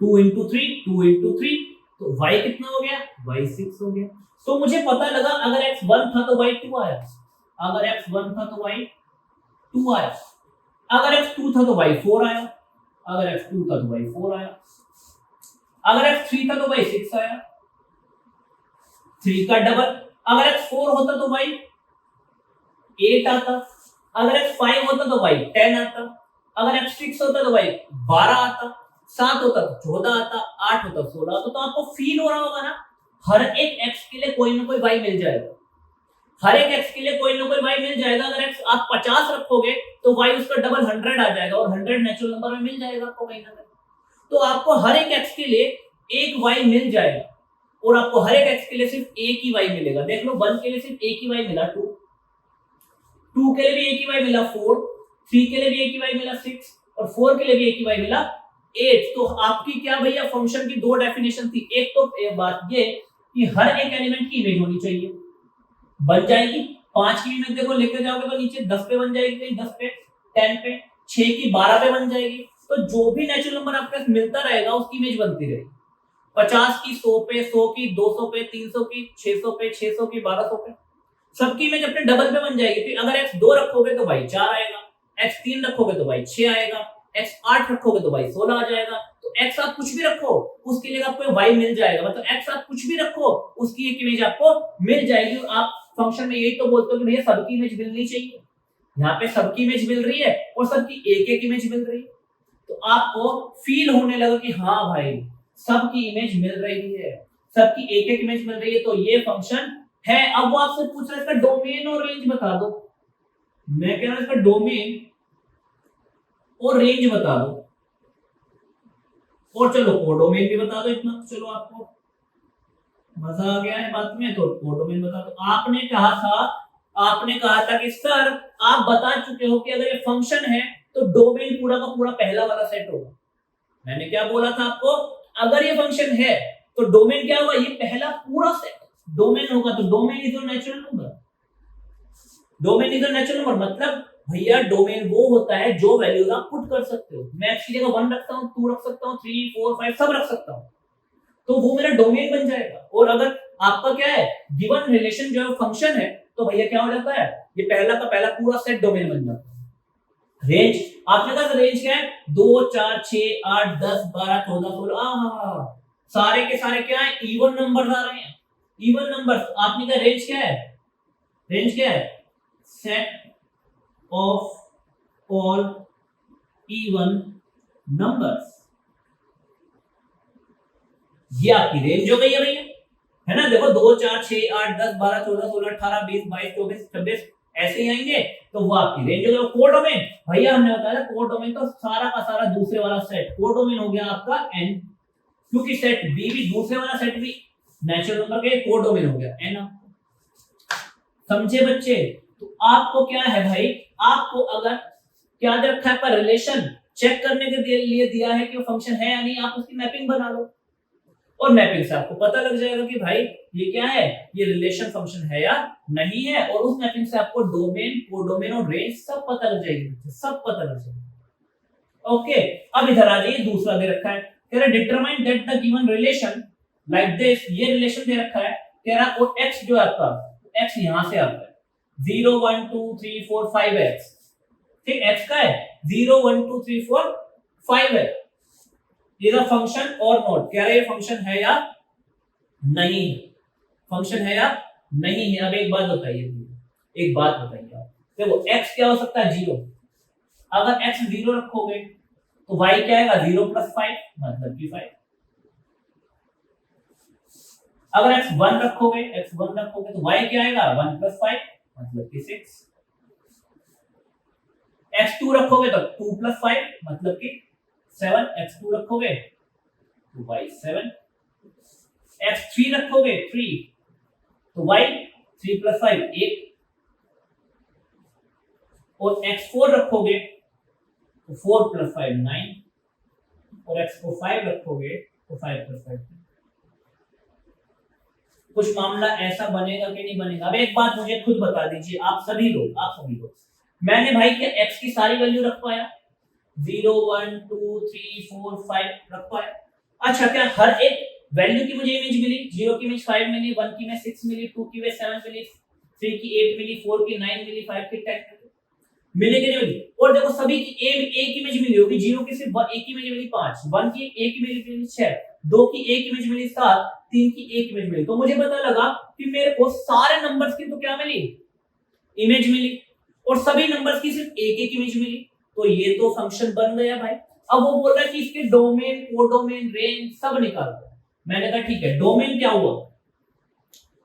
2 into 3 2 into 3, तो y कितना हो गया, y 6 हो गया। तो मुझे पता लगा अगर x 1 था तो y 2 आया, अगर x 1 था तो y 2 आया, अगर x 2 था तो y 4 आया, अगर x 2 था तो y 4 आया, अगर x 3 था तो y 6 आया, 3 का डबल। अगर x 4 होता तो y 8 आता, अगर x 5 होता तो y 10 आता, अगर x 6 होता तो y 12 आता, 7 होता तो 14 आता, 8 होता तो 16 आता। तो आपको फील हो रहा होगा ना, हर एक x के लिए कोई ना कोई y मिल जाएगा, हर एक x के लिए कोई ना कोई y मिल जाएगा। अगर x आप 50 रखोगे तो y उसका डबल 100 आ जाएगा, और 100 नेचुरल नंबर में मिल जाएगा आपको कहीं ना कहीं। तो आपको हर एक x के लिए एक y मिल जाएगा, और आपको हर एक x के लिए सिर्फ एक ही y मिलेगा। देख लो 1 के लिए सिर्फ एक ही y मिला 2, 2 के लिए भी एक ही y मिला 4, 3 के लिए भी एक ही y मिला 6, और 4 के लिए भी एक ही y मिला 8। तो आपकी क्या भैया फंक्शन की दो डेफिनेशन थी, एक तो बात ये कि हर एक एलिमेंट की इमेज होनी चाहिए, बन जाएगी। 5 की इमेज देखो लेके जाओगे तो नीचे 10 पे बन जाएगी, कहीं 10 पे 10 पे, 6 की 12 पे बन जाएगी। तो जो भी नेचुरल नंबर आपके पास मिलता रहेगा उसकी इमेज बनती रहेगी। 50 की 100 पे, 100 की 200 पे, 300 की 600 पे, 600 की 1200 पे, सबकी इमेज अपने डबल पे बन जाएगी। फिर अगर x 2 रखोगे तो भाई 4 आएगा, x 3 रखोगे तो भाई 6 आएगा, x 8 रखोगे तो भाई 16 आ जाएगा। तो x आप कुछ भी रखो उसके लिए आपको y मिल जाएगा, मतलब x आप कुछ भी रखो उसकी एक इमेज आपको मिल जाएगी। और आप फंक्शन में यही तो बोलते हो कि भैया सबकी इमेज मिलनी चाहिए, यहाँ पे सबकी इमेज मिल रही है और सबकी एक एक इमेज मिल रही है, तो आपको फील होने लगा कि हाँ भाई सबकी इमेज मिल रही है, सबकी एक एक इमेज मिल रही है, तो ये फंक्शन है। अब वो आपसे पूछ रहा है इसका डोमेन और रेंज बता दो। मैं कह रहा हूं इसका डोमेन और रेंज बता दो, और चलो कोडोमेन भी बता दो। इतना चलो आपको मजा आ गया है बात में, तो कोडोमेन बता दो। आपने कहा था कि सर आप बता चुके हो कि अगर ये फंक्शन है तो डोमेन पूरा का पूरा पहला वाला सेट होगा। मैंने क्या बोला था आपको, अगर ये फंक्शन है तो डोमेन क्या होगा, ये पहला पूरा सेट डोमेन होगा। तो domain is your natural number, domain is your natural number, मतलब भैया डोमेन वो होता है जो वैल्यूज आप पुट कर सकते हो। मैं x की जगह 1 रखता हूं, 2 रख सकता हूं, 3 4 5 सब रख सकता हूं, तो वो मेरा डोमेन बन जाएगा। और अगर आपका क्या है गिवन रिलेशन जो फंक्शन है तो भैया क्या हो जाता है, ये पहला का पहला पूरा सेट डोमेन बन जाता है। रेंज आपने कहा रेंज क्या है, 2 4 6 8 10 12 14 16, सारे के सारे क्या है इवन नंबर्स आ रहे हैं, इवन नंबर्स। आपने कहा रेंज क्या है, रेंज क्या है set of all even numbers. ये आपकी रेंज हो गई है भैया, है ना। देखो 2 4 6 8 10 12 14 16 18 20 22 24 26 ऐसे ही आएंगे, तो वो आपकी रेंज हो गई। कोडोमेन भैया हमने बताया था, कोडोमेन तो सारा का सारा दूसरे वाला सेट, कोडोमेन हो गया आपका n, क्योंकि सेट बी भी दूसरे वाला सेट भी नेचुरल नंबर का कोडोमेन हो गया n। समझे बच्चे। तो आपको क्या है भाई, आपको अगर क्या दे रखा है पर रिलेशन चेक करने के लिए दिया है कि वो फंक्शन है या नहीं, आप उसकी मैपिंग बना लो, और मैपिंग से आपको पता लग जाएगा कि भाई ये क्या है, ये रिलेशन फंक्शन है या नहीं है, और उस मैपिंग से आपको डोमेन, कोडोमेन और रेंज सब पता लग जाएगी, सब पता लग जाएगी। ओके, अब इधर आ जाइए, दूसरा दे रखा है, कह रहा determine that the given relation like this, ये रिलेशन दे रखा है, कह रहा वो x जो है आपका, x यहां से आता है 0 1 2 3 4 5x, ठीक, x का है 0 1 2 3 4 5 है, ये फंक्शन और नॉट, कह रहा है ये फंक्शन है या नहीं, फंक्शन है या नहीं है। अब एक बात बताइए, एक बात बताइए आप, देखो x क्या हो सकता है 0, अगर x 0 रखोगे तो y क्या आएगा 0 + 5 मतलब कि 5, अगर x 1 रखोगे तो y क्या आएगा 1 + 5 मतलब कि 6, x 2 रखोगे तो 2 + 5 मतलब कि 7, x 2 रखोगे तो y 7, x 3 रखोगे 3 तो y 3 + 5 8, और x 4 रखोगे तो 4 + 5 9, और x को 5 रखोगे तो 5 + 5 10। कुछ मामला ऐसा बनेगा कि नहीं बनेगा। अब एक बात मुझे खुद बता दीजिए, आप सभी लोग, मैंने भाई क्या x की सारी वैल्यू रख पाया, 0 1 2 3 4 5 रख पाया? अच्छा, क्या हर एक वैल्यू की मुझे इमेज मिली? 0 की इमेज 5 मिली, 1 की इमेज 6 मिली, 2 की इमेज 7 मिली, 3 की 8 मिली, 4 की 9 मिली, 5 की 10 मिली कि नहीं मिली? और देखो सभी की एक इमेज मिली होगी, 0 की सिर्फ एक इमेज मिली 5, 1 की एक इमेज मिली 6, 2 की एक इमेज मिली 7, 3 की एक इमेज मिली। तो मुझे पता लगा कि मेरे को सारे नंबर्स की तो क्या मिली, इमेज मिली, और सभी नंबर्स की सिर्फ एक इमेज मिली। तो ये तो फंक्शन बन गया भाई। अब वो बोल रहा है कि इसके डोमेन, कोडोमेन, रेंज सब निकाल दो। मैंने कहा ठीक है, डोमेन क्या हुआ?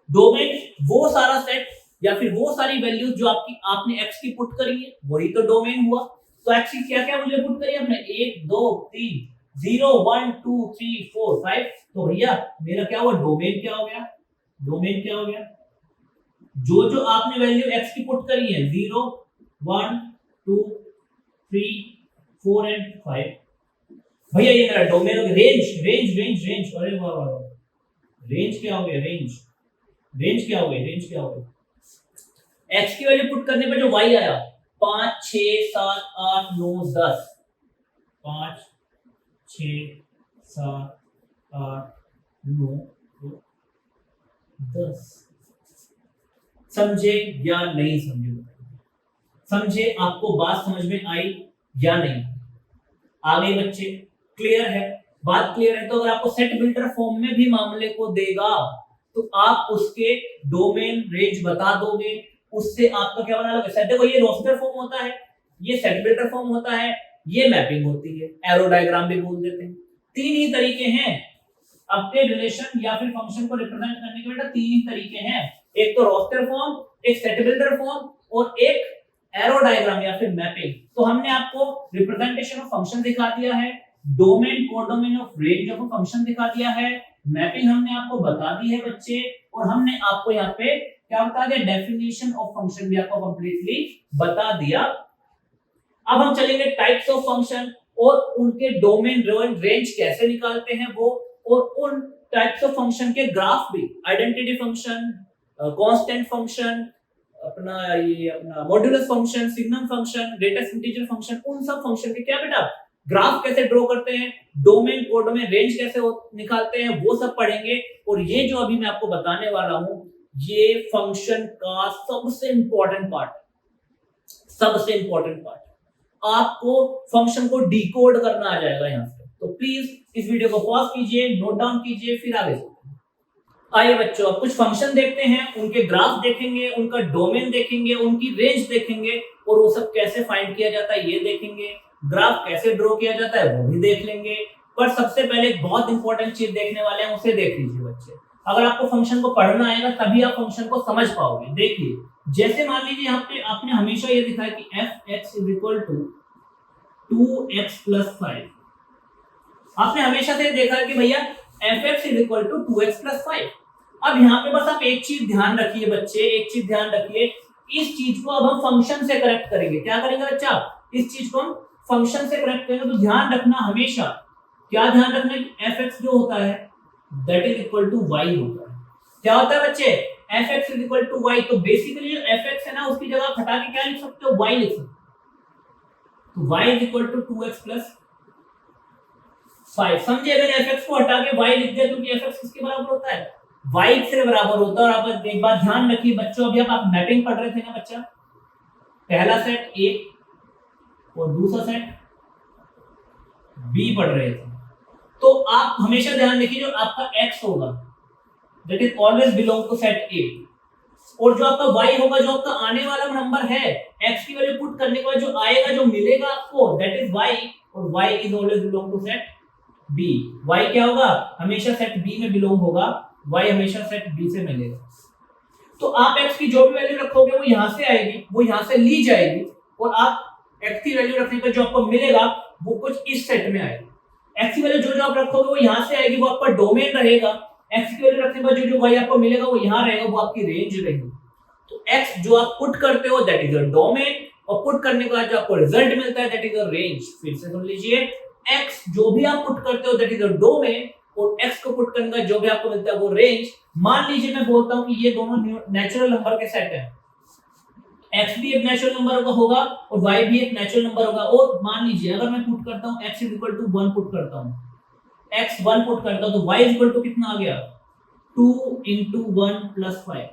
डोमेन वो सारा सेट या फिर वो सारी वैल्यूज जो आपने x की पुट करी है, वही तो डोमेन हुआ। तो x की क्या क्या मुझे पुट करी है आपने, 1 2 3 0 1 2 3 4 5, तो भैया मेरा क्या हुआ, डोमेन क्या हो गया, डोमेन क्या हो गया, जो जो आपने वैल्यू x की पुट करी है 0 1 2 3 4 एंड 5, भैया ये मेरा डोमेन हो गया। रेंज रेंज रेंज रेंज, अरे वाह वाह, रेंज क्या हो गया, रेंज रेंज क्या हो गई, रेंज क्या हो गई, x की वैल्यू पुट करने पे जो y आया 5 6 7 8 9 10, 5 6 7 8 9 10, समझे या नहीं समझे? समझे? आपको बात समझ में आई या नहीं? आगे बच्चे क्लियर है? बात क्लियर है तो अगर आपको सेट बिल्डर फॉर्म में भी मामले को देगा तो आप उसके डोमेन, रेंज बता दोगे, उससे आपका क्या बना लोगे सेट। देखो ये रोस्टर फॉर्म होता है, ये सेट बिल्डर फॉर्म होता है, ये मैपिंग होती है, एरो डायग्राम भी बोल देते हैं। तीन ही तरीके हैं अपने रिलेशन या फिर फंक्शन को रिप्रेजेंट करने के, बेटा तीन ही तरीके हैं, एक तो रोस्टर फॉर्म, एक सेट बिल्डर फॉर्म, और एक एरो डायग्राम या फिर मैपिंग। तो हमने आपको रिप्रेजेंटेशन ऑफ फंक्शन दिखा दिया है, domain, codomain of range of function दिखा दिया है, मैपिंग हमने आपको बता दी है बच्चे, और हमने आपको यहाँ पे क्या बता दिया, डेफिनेशन ऑफ फंक्शन भी आपको कंप्लीटली बता दिया। अब हम चलेंगे टाइप्स ऑफ फंक्शन और उनके डोमेन, रेंज कैसे निकालते हैं वो, और उन टाइप्स ऑफ फंक्शन के ग्राफ भी, आइडेंटिटी फंक्शन, कांस्टेंट फंक्शन, अपना modulus function, signum function, greatest integer function, उन सब फंक्शन के क्या बेटा ग्राफ कैसे ड्रॉ करते हैं, डोमेन, कोडोमेन, रेंज कैसे निकालते हैं, वो सब पढ़ेंगे। और ये जो अभी मैं आपको बताने वाला हूं, ये फंक्शन का सबसे इंपॉर्टेंट पार्ट, सबसे इंपॉर्टेंट पार्ट, आपको फंक्शन को डिकोड करना आ जाएगा यहां से। तो प्लीज इस वीडियो को पॉज कीजिए, नोट डाउन कीजिए, फिर आगे आइए बच्चों अब कुछ फंक्शन देखते हैं, उनके ग्राफ देखेंगे, उनका डोमेन देखेंगे, उनकी रेंज देखेंगे, और वो सब कैसे फाइंड किया जाता है ये देखेंगे, ग्राफ कैसे ड्रॉ किया जाता है वो भी देख लेंगे, पर सबसे पहले एक बहुत इंपॉर्टेंट चीज देखने वाले हैं, उसे देख लीजिए बच्चे। अगर आपको फंक्शन को पढ़ना आएगा तभी आप फंक्शन को समझ पाओगे। देखिए, जैसे मान लीजिए यहाँ पे आपने हमेशा ये दिखा है कि f(x) = 2x + 5। आपने हमेशा से देखा है कि भैया f(x) = 2x + 5। अब यहाँ पे बस आप एक चीज ध्यान रखिए बच्चे, एक चीज ध्यान रखिए, इस चीज को अब हम फंक्शन से करेक्ट करेंगे। क्या करेंगे बच्चा? इस चीज को हम फंक्शन से करेक्ट करेंगे। तो ध्यान रखना हमेशा, क्या ध्यान रखना है कि f(x) जो होता है that is equal to y होता है। क्या होता है बच्चे? f(x) = y। तो बेसिकली जो f(x) है ना, उसकी जगह आप हटा के क्या लिख सकते हो? y लिख सकते हो। तो y = 2x + 5। समझे? अगर f(x) को हटा के y लिख दिया, क्योंकि f(x) किसके बराबर होता है? y से बराबर होता है। और आप एक बात ध्यान रखिए बच्चों, अभी आप मैपिंग पढ़ रहे थे ना बच्चा, पहला सेट A और दूसरा सेट B पढ़ रहे थे, तो आप हमेशा ध्यान रखिए जो आपका x होगा that is always belong to set A, और जो आपका y होगा, जो आपका आने वाला नंबर है, x की वैल्यू पुट करने के बाद जो आएगा, जो मिलेगा आपको, दैट इज y, और y is always belong to set B। y क्या होगा? हमेशा सेट B में बिलोंग होगा, y हमेशा सेट B से मिलेगा। तो आप x की जो भी वैल्यू रखोगे वो यहां से आएगी, वो यहां से ली जाएगी, और आप x की वैल्यू रखने पर जो आपको मिलेगा वो कुछ इस सेट में आएगा। x की वैल्यू जो जो आप रखोगे वो यहां से आएगी, वो आपका डोमेन रहेगा। x की वैल्यू रखने पर जो जो y आपको मिलेगा वो यहां रहेगा, वो आपकी रेंज रहेगी। तो x जो आप पुट करते हो दैट इज योर डोमेन, और पुट करने के बाद जो आपको रिजल्ट मिलता है दैट इज योर रेंज। फिर से सुन लीजिए, x जो भी आप पुट करते हो दैट इज योर डोमेन, और x को पुट करने का जो भी आपको मिलता है वो रेंज। मान लीजिए मैं बोलता हूं कि ये दोनों नेचुरल नंबर के सेट हैं, x भी एक नेचुरल नंबर होगा और y भी एक नेचुरल नंबर होगा। और मान लीजिए अगर मैं पुट करता हूं x = 1 पुट करता हूं, x 1 पुट करता हूं, तो y = कितना आ गया? 2 × 1 + 5।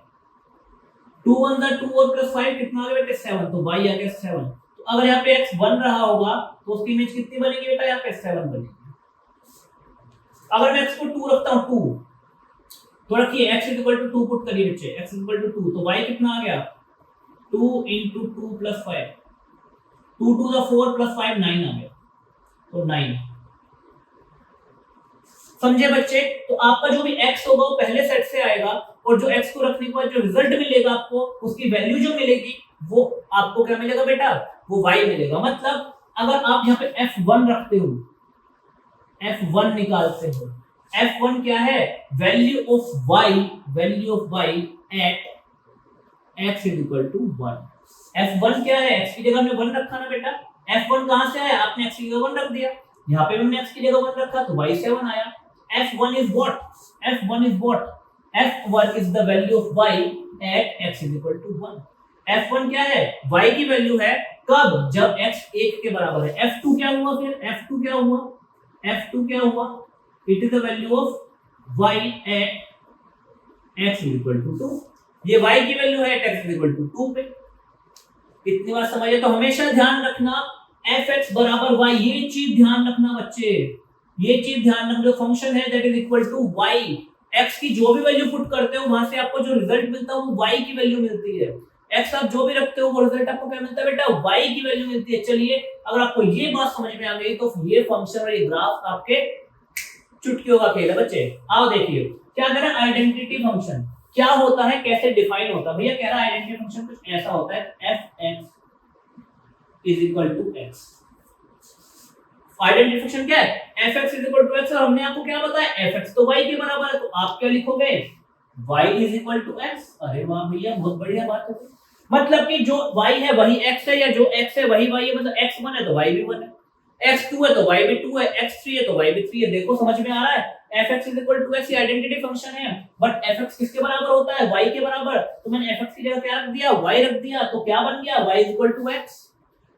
2 1 = 2 और +5 कितना आ गया बेटे? 7। तो y आ गया 7। तो अगर यहाँ पे x 1 रहा होगा तो उसकी इमेज कितनी बनेगी बेटा? यहाँ पे 7 बनेगी। अगर मैं x को 2 रखता हूं, 2 तो रखिए x = 2 पुट करिए बच्चे, x = 2, तो y कितना आ गया? 2 × 2 + 5। 2 2 = 4 + 5 9 आ गया, तो 9। समझे बच्चे? तो आपका जो भी x होगा वो पहले सेट से आएगा, और जो x को रखने के बाद जो रिजल्ट मिलेगा आपको, उसकी वैल्यू जो मिलेगी वो आपको क्या मिलेगा बेटा? वो y मिलेगा। मतलब अगर आप यहाँ पे f1 रखते हो, f1 निकालते हो, f1 क्या है? Value of y at x = 1। f1 क्या है? x की जगह में 1 रखा ना बेटा। f1 कहां से आया? आपने x की जगह 1 रख दिया, यहाँ पे हमने x की जगह 1 रखा तो y7 आया। f1 is what? f1 is the value of y at x = 1। f1 क्या है? y की वैल्यू है, कब? जब x 1 के बराबर है। f2 क्या हुआ फिर? f2 क्या हुआ? It is the value of y at x = 2। ये y की वैल्यू है at x = 2 पे। इतनी बात समझिए। तो हमेशा ध्यान रखना f(x) = y, ये चीज ध्यान रखना बच्चे, ये चीज ध्यान रखना। जो फंक्शन है that is equal to y, x की जो भी वैल्यू पुट करते हो वहां से आपको जो रिजल्ट मिलता है वो y की वैल्यू मिलती है। x आप जो भी रखते हो वो रिजल्ट आपको क्या मिलता है बेटा? y की वैल्यू मिलती है। चलिए, अगर आपको ये बात समझ में आ गई तो ये फंक्शन और ये ग्राफ आपके चुटकियों का खेल है बच्चे। आओ देखिए क्या कह रहा है, आइडेंटिटी फंक्शन क्या होता है, कैसे डिफाइन होता है। भैया कह रहा है आइडेंटिटी फंक्शन कुछ ऐसा होता है, f(x) = x। आइडेंटिटी फंक्शन क्या है? f(x) = x, और हमने आपको क्या बताया? f(x) तो y के बराबर है, तो आप क्या लिखोगे? y = x। अरे वाह भैया, बहुत बढ़िया बात है। मतलब कि जो y है वही x है, या जो x है वही y है। मतलब x 1 है तो y भी 1 है, x 2 है तो y भी 2 है, x 3 है तो y भी 3 है। देखो समझ में आ रहा है? f(x) = x ये आइडेंटिटी फंक्शन है, बट f(x) किसके बराबर होता है? y के बराबर। तो मैंने f(x) की जगह क्या रख दिया? y रख दिया, तो क्या बन गया? y = x।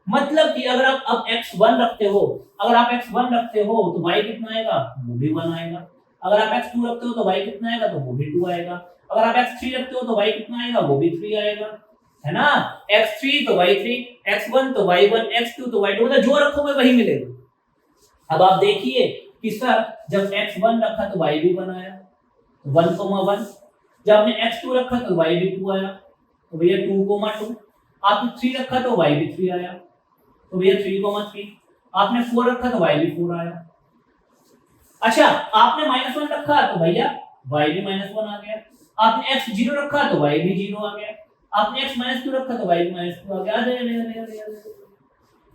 मतलब कि अगर आप अब x1 रखते हो, तो y कितना आएगा? वो भी 1 आएगा। अगर आप x2 रखते हो तो y कितना आएगा? तो वो भी 2 आएगा। अगर आप x3 रखते हो तो y कितना आएगा? वो भी 3 आएगा, है ना? x3 तो y3, x1 तो y1, x2 तो y2, मतलब जो रखोगे वही मिलेगा। अब आप देखिए कि सर जब x1 रखा तो y भी 1 आया, 1,1। जब आपने x2 रखा तो y भी 2 आया, तो भैया 2,2। आपने 3 रखा तो y भी 3 आया, तो भैया 3,3। आपने 4 रखा तो y भी 4 आया। अच्छा, आपने -1 रखा तो भैया y भी -1 आ गया, आपने x 0 रखा तो y भी 0 आ गया, आपने x -2 रखा तो y भी -2 आ गया।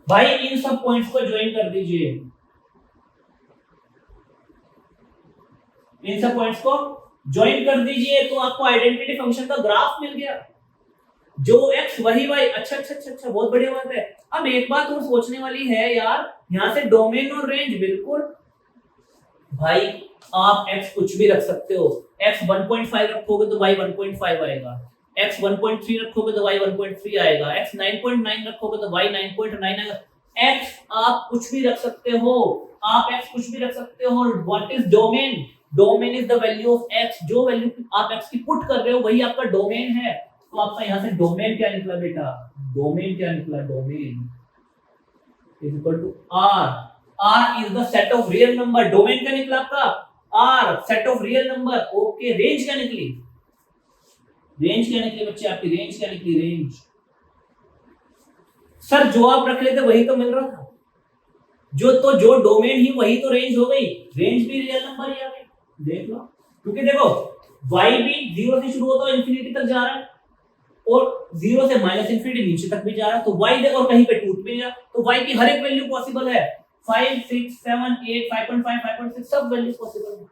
भाई इन सब पॉइंट्स को ज्वाइन कर दीजिए, इन सब पॉइंट्स को ज्वाइन कर दीजिए तो आपको आइडेंटिटी फंक्शन का ग्राफ मिल गया। जो x वही y। अच्छा अच्छा अच्छा अच्छा, बहुत बढ़िया बात है। अब एक बात और सोचने वाली है यार, यहां से डोमेन और रेंज बिल्कुल भाई आप x कुछ भी रख सकते हो। x 1.5 रखोगे तो y 1.5 आएगा, x 1.3 रखोगे तो y 1.3 आएगा, x 9.9 रखोगे तो y 9.9 आएगा। x आप कुछ भी रख सकते हो, आप x कुछ भी रख सकते हो। What is domain? Domain is the value of x। जो वैल्यू आप x की पुट कर रहे हो वही आपका डोमेन है। तो आपका यहां से डोमेन क्या निकला बेटा? डोमेन क्या निकला? Domain is equal to r। r is the set of real number. Domain क्या निकला आपका? r, set of real number. Okay, range क्या निकली? रेंज क्या निकली बच्चे आपकी? रेंज क्या निकली? रेंज सर जो आप रख लेते वही तो मिल रहा था। जो डोमेन ही वही तो रेंज हो गई। रेंज भी रियल नंबर ही आ गई, देख लो। क्योंकि देखो y भी 0 से शुरू होता है इंफिनिटी तक जा रहा है और 0 से -इंफिनिटी नीचे तक भी जा रहा है। तो y देखो कहीं पे टूट भी नहीं रहा। तो y की हर एक वैल्यू पॉसिबल है। 5 6 7 8 5.5 5.6 सब वैल्यू पॉसिबल है।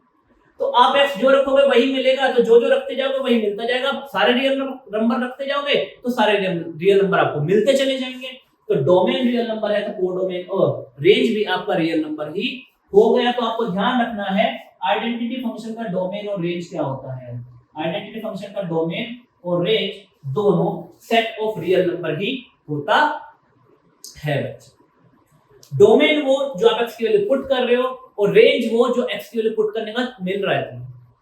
तो आप x जो रखोगे वही मिलेगा। तो जो जो रखते जाओगे वही मिलता जाएगा। सारे रियल नंबर रखते जाओगे तो सारे रियल नंबर आपको मिलते चले जाएंगे। तो डोमेन रियल नंबर है तो कोडोमेन और रेंज भी आपका रियल नंबर ही हो गया। तो आपको ध्यान रखना है आइडेंटिटी फंक्शन का डोमेन और रेंज क्या होता है। आइडेंटिटी फंक्शन का डोमेन और रेंज दोनों सेट ऑफ रियल नंबर ही होता है बच्चे। डोमेन वो जो आप x की वैल्यू पुट कर रहे हो और रेंज वो जो x की वैल्यू पुट करने का मिल रहा है।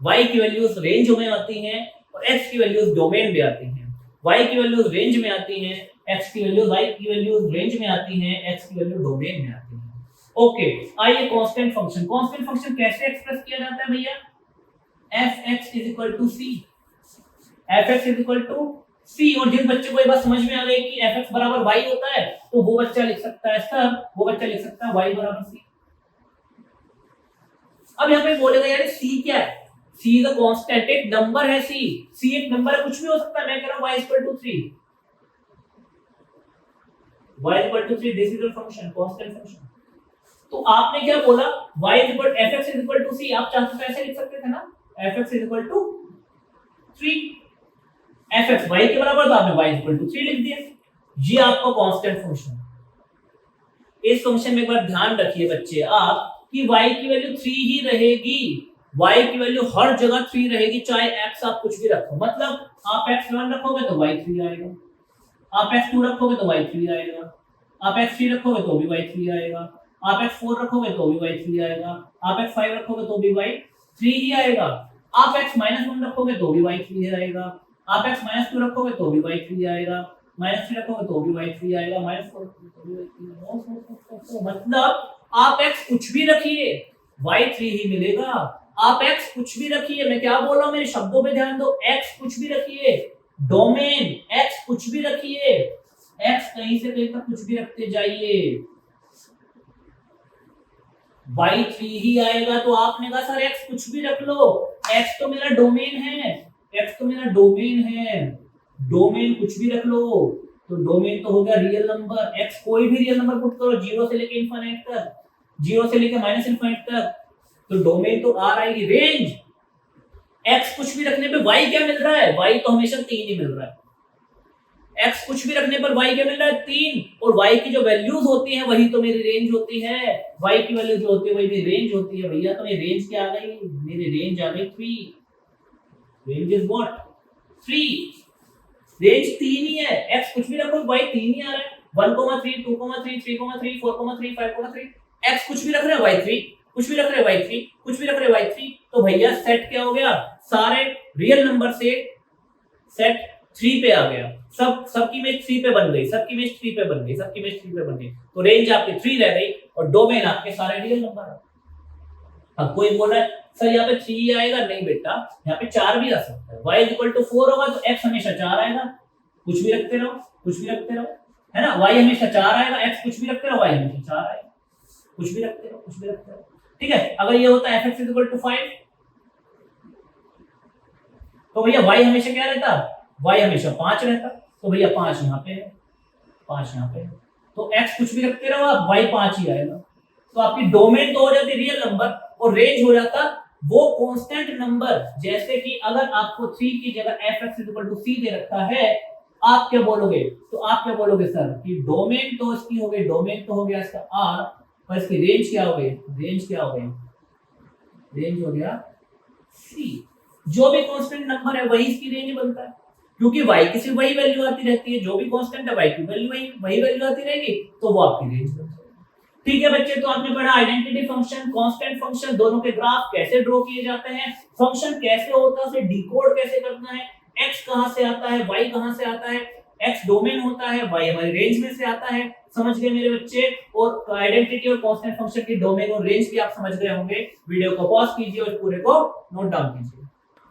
y की वैल्यूज रेंज में आती हैं और x की वैल्यूज डोमेन में आती हैं। y की वैल्यूज रेंज में आती हैं, x की वैल्यूज y की वैल्यूज रेंज में आती हैं, x की वैल्यू डोमेन में आती हैं। ओके, आइए कांस्टेंट फंक्शन कैसे एक्सप्रेस किया जाता है भैया? fx c, fx c। और जिन बच्चे को ये बात समझ में आ गई कि fx बराबर y होता है तो वो बच्चा लिख सकता है सर, वो बच्चा लिख सकता है y बराबर c। अब यहाँ पे बोलेगा यार c क्या है? c इज अ कांस्टेंट, एक नंबर है c एक नंबर है, कुछ भी हो सकता है। मैं कह रहा हूं y 3, this is a function, constant function. तो आपने क्या बोला? fx c। आप चाहते तो ऐसे लिख सकते थे ना, fx 3। fx y के बराबर तो आपने y 3 लिख दिया। ये आपका कांस्टेंट फंक्शन। इस फंक्शन में एक बार ध्यान रखिए बच्चे आप कि y की वैल्यू 3 ही रहेगी। y की वैल्यू हर जगह 3 रहेगी, चाहे x आप कुछ भी रखो। मतलब आप x1 रखोगे तो y 3 आएगा, आप x2 रखोगे तो y 3 आएगा, आप x3 रखोगे तो भी y 3 आएगा, आप x4 रखोगे तो भी y 3 आएगा, आप x5 रखोगे तो भी y 3 ही आएगा, आप x-1 रखोगे तो भी y 3 आएगा, आप x-2 रखोगे तो भी y 3 आएगा, -3 रखोगे तो भी y 3 आएगा, -4 रखोगे तो भी y 3 आएगा। मतलब आप x कुछ भी रखिए y 3 ही मिलेगा। आप x कुछ भी रखिए, मैं क्या बोल रहा हूं मेरे शब्दों पे ध्यान दो, x कुछ भी रखिए, डोमेन x कुछ भी रखिए, x कहीं से कहीं तक कुछ भी रखते जाइए, y 3 ही आएगा। तो आपने कहा सर x कुछ भी रख लो, x तो मेरा डोमेन है, x तो मेरा डोमेन है, डोमेन कुछ भी रख लो। तो डोमेन तो हो गया रियल नंबर, x कोई भी रियल नंबर पुट करो 0 से लेके इनफिनिट तक, 0 से लेके -इनफिनिट तक, तो डोमेन तो r आएगी। रेंज x कुछ भी रखने पे y क्या मिल रहा है? y तो हमेशा 3 ही मिल रहा है। x कुछ भी रखने पर y क्या मिल रहा है? 3। और y की जो वैल्यूज होती हैं वही तो मेरी रेंज होती है। y की वैल्यू जो होती है वही मेरी रेंज होती है भैया। तो ये रेंज क्या आ गई? मेरी रेंज आ गई 3। Range is what? 3। रेंज 3 ही है, x कुछ भी रखो y 3 ही आ रहा है। 1,3 2,3 3,3 4,3 5,3 x कुछ भी रख रहे हैं y 3, कुछ भी रख रहे हैं y 3, कुछ भी रख रहे हैं y 3। तो भैया सेट क्या हो गया? सारे रियल नंबर से सेट 3 पे आ गया। सबकी इमेज 3 पे बन गई, सबकी इमेज 3 पे बन गई, सबकी इमेज 3 पे बन गई। तो रेंज आपकी 3 रह गई और डोमेन आपके सारे रियल नंबर। अब कोई बोल रहा है सर यहाँ पे 3 आएगा, नहीं बेटा यहाँ पे 4 भी आ सकता है। y 4 होगा तो x हमेशा 4 आएगा, कुछ भी रखते रहो, कुछ भी रखते रहो, है ना। y हमेशा 4 आएगा, x कुछ भी रखते रहो, y हमेशा 4 आएगा, कुछ भी रखते रहो, कुछ भी रखते रहो। ठीक है। अगर ये होता है f(x = 5) तो भैया y हमेशा क्या रहता, y हमेशा 5 रहता, तो भैया 5 यहाँ पे है, 5 यहाँ पे है, तो x कुछ भी रखते रहो आप, y 5 ही आएगा। तो आपकी डोमेन तो हो जाती रियल नंबर और रेंज हो जाता वो कांस्टेंट नंबर। जैसे कि अगर आपको 3 की जगह f(x = c) दे रखा है, आप क्या बोलोगे, तो आप क्या बोलोगे सर कि डोमेन तो इसकी हो गई, डोमेन तो हो गया इसका r, और इसकी रेंज क्या हो गई, रेंज क्या हो गई, रेंज हो गया c। जो भी कांस्टेंट नंबर है वही इसकी रेंज बनता है, क्योंकि y की सिर्फ वही वैल्यू आती रहती है, जो भी कांस्टेंट है y की वैल्यू वही वैल्यू आती रहेगी, तो वो आपकी रेंज बनती है। ठीक है बच्चे, तो आपने पढ़ा आइडेंटिटी फंक्शन, कांस्टेंट फंक्शन, दोनों के ग्राफ कैसे ड्रॉ किए जाते हैं, फंक्शन कैसे होता है, उसे डिकोड कैसे करना है, x कहां से आता है, y कहां से आता है, x डोमेन होता है, y हमारी रेंज में से आता है। समझ गए मेरे बच्चे? और आइडेंटिटी और कांस्टेंट फंक्शन की डोमेन और रेंज भी आप समझ गए होंगे। वीडियो को पॉज कीजिए और पूरे को नोट डाउन कीजिए।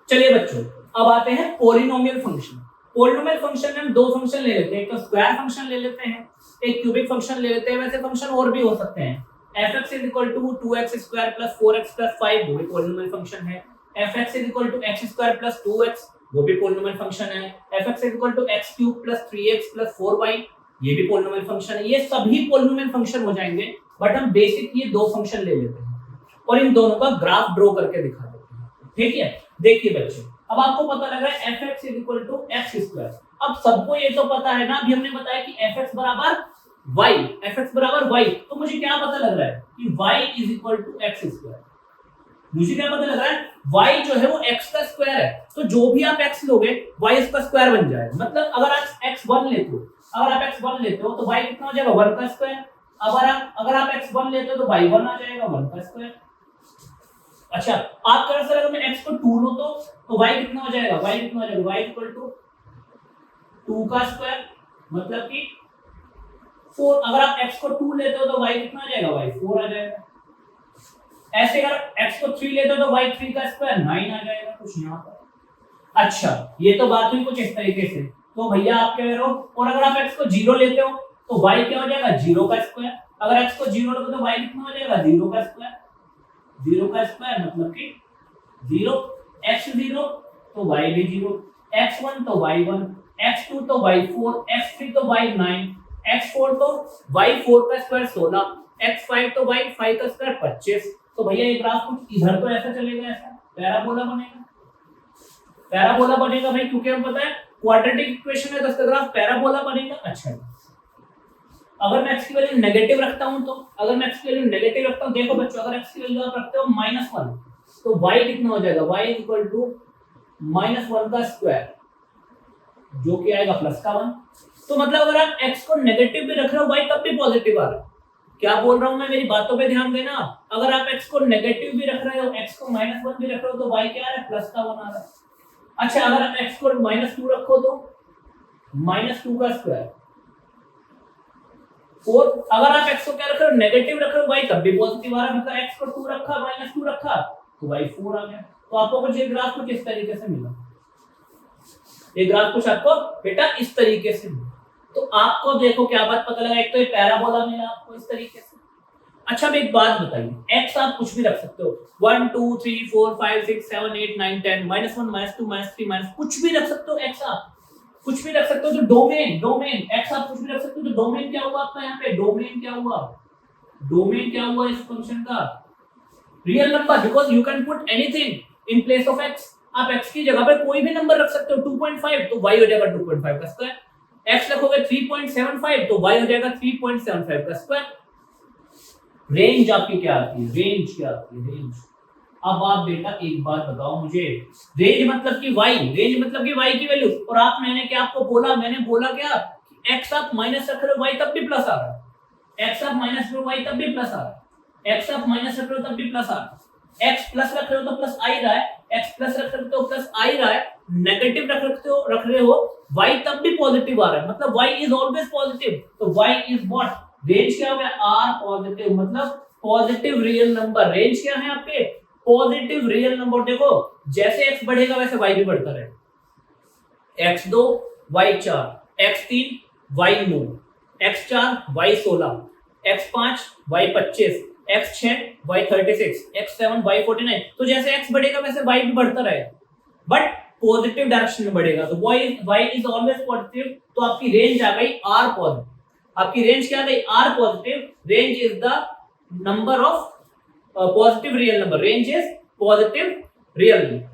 चलिए बच्चों, अब आते हैं पॉलिनोमियल फंक्शन। पॉलिनोमियल फंक्शन में हम दो फंक्शन ले लेते हैं, एक तो स्क्वायर फंक्शन ले लेते हैं, एक क्यूबिक फंक्शन ले लेते हैं। वैसे फंक्शन और भी हो सकते हैं, f(x = 2x² + 4x + 5) वो भी पॉलिनोमियल फंक्शन है, f(x = x² + 2x) वो भी पॉलिनोमियल फंक्शन है, f(x = x³ + 3x + 4y) ये भी पॉलिनोमियल फंक्शन है। ये सभी पॉलिनोमियल फंक्शन हो जाएंगे, बट हम बेसिक ये दो फंक्शन ले लेते हैं और इन दोनों का ग्राफ ड्रॉ करके दिखा देते हैं। ठीक है, देखिए बच्चों, अब आपको पता लग रहा है f(x = x²। अब सबको ये तो पता है ना, अभी हमने बताया कि f(x = y), f(x = y), तो मुझे क्या पता लग रहा है कि y = x²। मुझे क्या पता लग रहा है, y जो है वो x का स्क्वायर है, तो जो भी आप x लोगे y इसका स्क्वायर बन जाएगा। मतलब अगर आप x1 लेते हो, तो y कितना हो जाएगा, 1 का स्क्वायर। अगर आप x1 लेते हो तो y1 आ जाएगा, 1 का स्क्वायर। अच्छा, आप कह सर अगर मैं x को 2 लूं तो y कितना हो जाएगा, y = 2 का स्क्वायर, मतलब कि 4। अगर आप x को 2 लेते हो तो y कितना आ जाएगा, y 4 आ जाएगा। ऐसे अगर x को 3 लेते हो तो y 3 का स्क्वायर 9 आ जाएगा, कुछ यहाँ पर। अच्छा, ये तो बात हुई कुछ इस तरीके से। तो भैया आप कह रहे हो, और अगर आप x को 0 लेते हो तो y क्या हो जाएगा, 0 का स्क्वायर। अगर x को 0 लोगे तो y कितना हो जाएगा, 0 का स्क्वायर। 0 का स्क्वायर मतलब कि 0, x0 तो y भी 0, x1 तो y1, x2 तो y4, x3 तो y9, x4 तो y4 का स्क्वायर 16, x5 तो y5 का स्क्वायर 25। तो भैया ये ग्राफ कुछ इधर तो ऐसा चलेगा, ऐसा पैराबोला बनेगा। पैराबोला बनेगा भाई, क्योंकि हम पता है क्वाड्रेटिक इक्वेशन है तो इसका ग्राफ पैराबोला बनेगा। अच्छा, अगर मैं x की वैल्यू नेगेटिव रखता हूं तो, देखो बच्चों, अगर x की वैल्यू आप रखते हो -1 तो y कितना हो जाएगा, y = -1 का स्क्वायर, जो कि आएगा प्लस का 1। तो मतलब अगर आप x को नेगेटिव भी रख रहे हो y तब भी पॉजिटिव आ रहा है। क्या बोल रहा हूं मैं, मेरी बातों पे ध्यान देना। अगर आप x को नेगेटिव भी रख रहे हो, x को -1 भी रख रहे हो तो y क्या आ रहा है, प्लस का 1 आ रहा है। अच्छा, अगर आप x को -2 रखो तो -2 का स्क्वायर, और अगर आप x को क्या रख रहे हो, नेगेटिव रख रहे हो, y तब भी पॉजिटिव आ रहा है। मतलब x को 2 रखा, -2 रखा तो y 4 आ गया। तो आपको कुछ ये ग्राफ कुछ इस तरीके से मिला, ये ग्राफ कुछ आपको बेटा इस तरीके से मिला। तो आपको देखो क्या बात पता लगा, एक तो ये पैराबोला मिला आपको इस तरीके से। अच्छा, अब एक बात बताइए, x आप कुछ भी रख सकते हो, 1 2 3 4 5 6 7 8 9 10, -1 -2 -3 कुछ भी रख सकते हो, x आप कुछ भी रख सकते हो। तो डोमेन x आप कुछ भी रख सकते हो। तो डोमेन क्या हुआ आपका यहाँ पे, डोमेन क्या हुआ इस फंक्शन का, real number, because you can put anything in place of x। आप x की जगह पे कोई भी नंबर रख सकते हो। 2.5 तो y हो जाएगा 2.5 का स्क्वायर, x रखोगे 3.75 तो y हो जाएगा 3.75 का स्क्वायर। रेंज आपकी क्या आती है, रेंज। अब आप बेटा एक बात बताओ मुझे, रेंज मतलब कि y की वैल्यू, और मैंने आपको बोला क्या, x आप माइनस रख रहे हो y तब भी प्लस आ रहा है, x आप माइनस रख रहे हो y तब भी प्लस आ रहा है, x आप माइनस रख रहे हो तब भी प्लस आ रहा है, x प्लस रख रहे हो तो प्लस आ ही रहा है, x प्लस रख रहे हो तो प्लस आ ही रहा है, नेगेटिव रख रहे हो y तब भी पॉजिटिव आ रहा है, मतलब y इज ऑलवेज पॉजिटिव। तो y इज व्हाट, रेंज क्या हो गया, r पॉजिटिव, मतलब पॉजिटिव रियल नंबर। रेंज क्या है आपके, पॉजिटिव रियल नंबर। देखो जैसे x बढ़ेगा वैसे y भी बढ़ता रहेगा, x2 y4, x3 y9, x4 y16, x5 y25, x 6 y 36 x 7 y 49। तो जैसे x बढ़ेगा वैसे y भी बढ़ता रहेगा, बट पॉजिटिव डायरेक्शन में बढ़ेगा। तो y इज ऑलवेज पॉजिटिव। तो आपकी रेंज आ गई r पॉजिटिव। आपकी रेंज क्या आ गई? r positive. Range is the number of positive real number. Range is positive real number.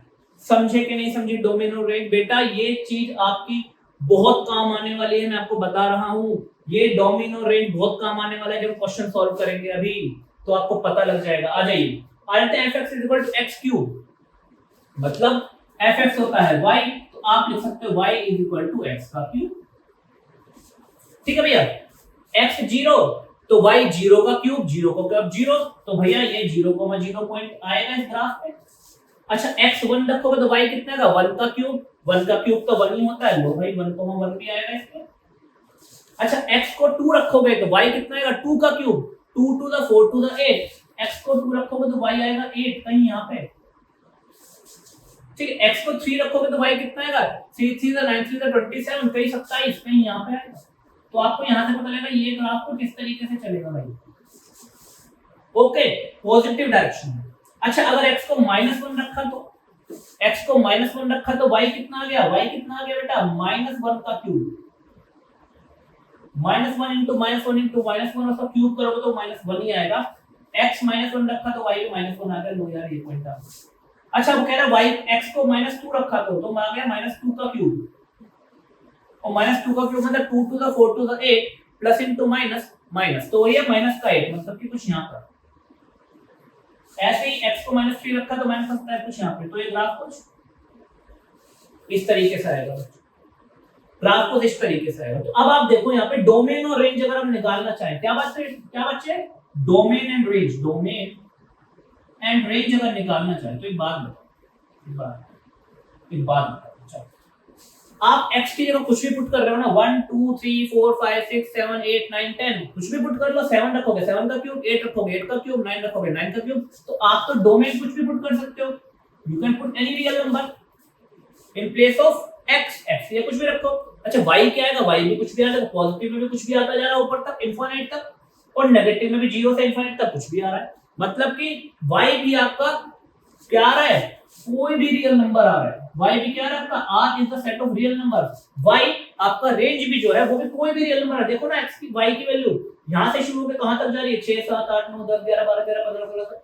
समझे कि नहीं समझे डोमेन और रेंज? बेटा ये चीज आपकी बहुत काम आने वाली है, मैं आपको बता रहा हूं। ये डोमेन और रेंज बहुत काम आने वाला है जब क्वेश्चन सॉल्व करेंगे अभी, तो आपको पता लग जाएगा। आ जाइए, आ जाते हैं fx equal to x cube. मतलब fx होता है y, तो आप लिख सकते हो y is equal to x का क्यूब। ठीक है भैया। x 0 तो y 0 का क्यूब, 0 का क्यूब 0, तो भैया ये 0,0 पॉइंट आएगा इस ग्राफ पे। अच्छा x 1 रखोगे तो y कितना का? 1 का क्यूब। 1 का क्यूब तो 1 ही होता है, लो भाई 1,1 भी आएगा इसके। अच्छा x को 2 रखोगे तो y कितना आएगा? 2 का cube, 2 two the 4 two the 8। x को 2 रखोगे तो y आएगा 8 कहीं यहाँ पे। ठीक है, x को 3 रखोगे तो y कितना आएगा? 3 3 द 9 3 द 27 कहीं 27 कहीं यहाँ पे आएगा। तो आपको यहाँ से पता लगेगा ये ग्राफ को किस तरीके से चलेगा भाई। ओके, पॉजिटिव डायरेक्शन में। अच्छा अगर x को -1 रखा तो x को -1 रखा तो y कितना आ गया? y कितना आ गया बेटा? -1 का क्यूब। -1 इंटू -1 इंटू -1 उसका क्यूब करोगे तो -1 ही आएगा। x -1 रखा तो y भी -1 आ गया। लो यार ये पॉइंट आ। अच्छा वो कह रहा है y x को -2 रखा तो आ गया -2 का क्यूब। और -2 का क्यूब मतलब 2 two the 4 two the 8 plus into minus, तो ये माइनस का 8 मतलब कि कुछ यहाँ पर। ऐसे ही x को -3 रखा तो माइनस का कुछ यहाँ पे। तो ये ग्राफ कुछ इस तरीके से आएगा। ग्राफ को इस तरीके से आएगा। तो अब आप देखो यहाँ पे डोमेन और रेंज अगर हम निकालना चाहें, क्या बच्चे? Domain and range. Domain and range अगर निकालना चाहें तो एक बात बताओ। आप x की जगह कुछ भी पुट कर रहे हो ना, 1 2 3 4 5 6 7 8 9 10 कुछ भी पुट कर लो। 7 रखोगे 7 का क्यूब, 8 रखोगे 8 का क्यूब, 9 रखोगे 9 का क्यूब। तो आप तो डोमेन कुछ भी पुट कर सकते हो। You can put any real number in place of x या कुछ भी रखो। अच्छा y क्या आएगा? y भी कुछ भी आ जाएगा। पॉजिटिव में भी कुछ भी आता जा रहा है ऊपर तक इनफिनिट तक, और नेगेटिव में भी 0 से इनफिनिट तक कुछ भी आ रहा है। मतलब कि y भी आपका क्या आ रहा है? कोई भी रियल नंबर आ रहा है। y भी क्या आ रहा है आपका? r is the set of real number. y आपका रेंज भी जो है वो भी कोई भी रियल नंबर है। देखो ना x की y की वैल्यू यहां से शुरू होकर कहां तक जा रही है? 6 7 8 9 10 11 12 13 15 16 तक,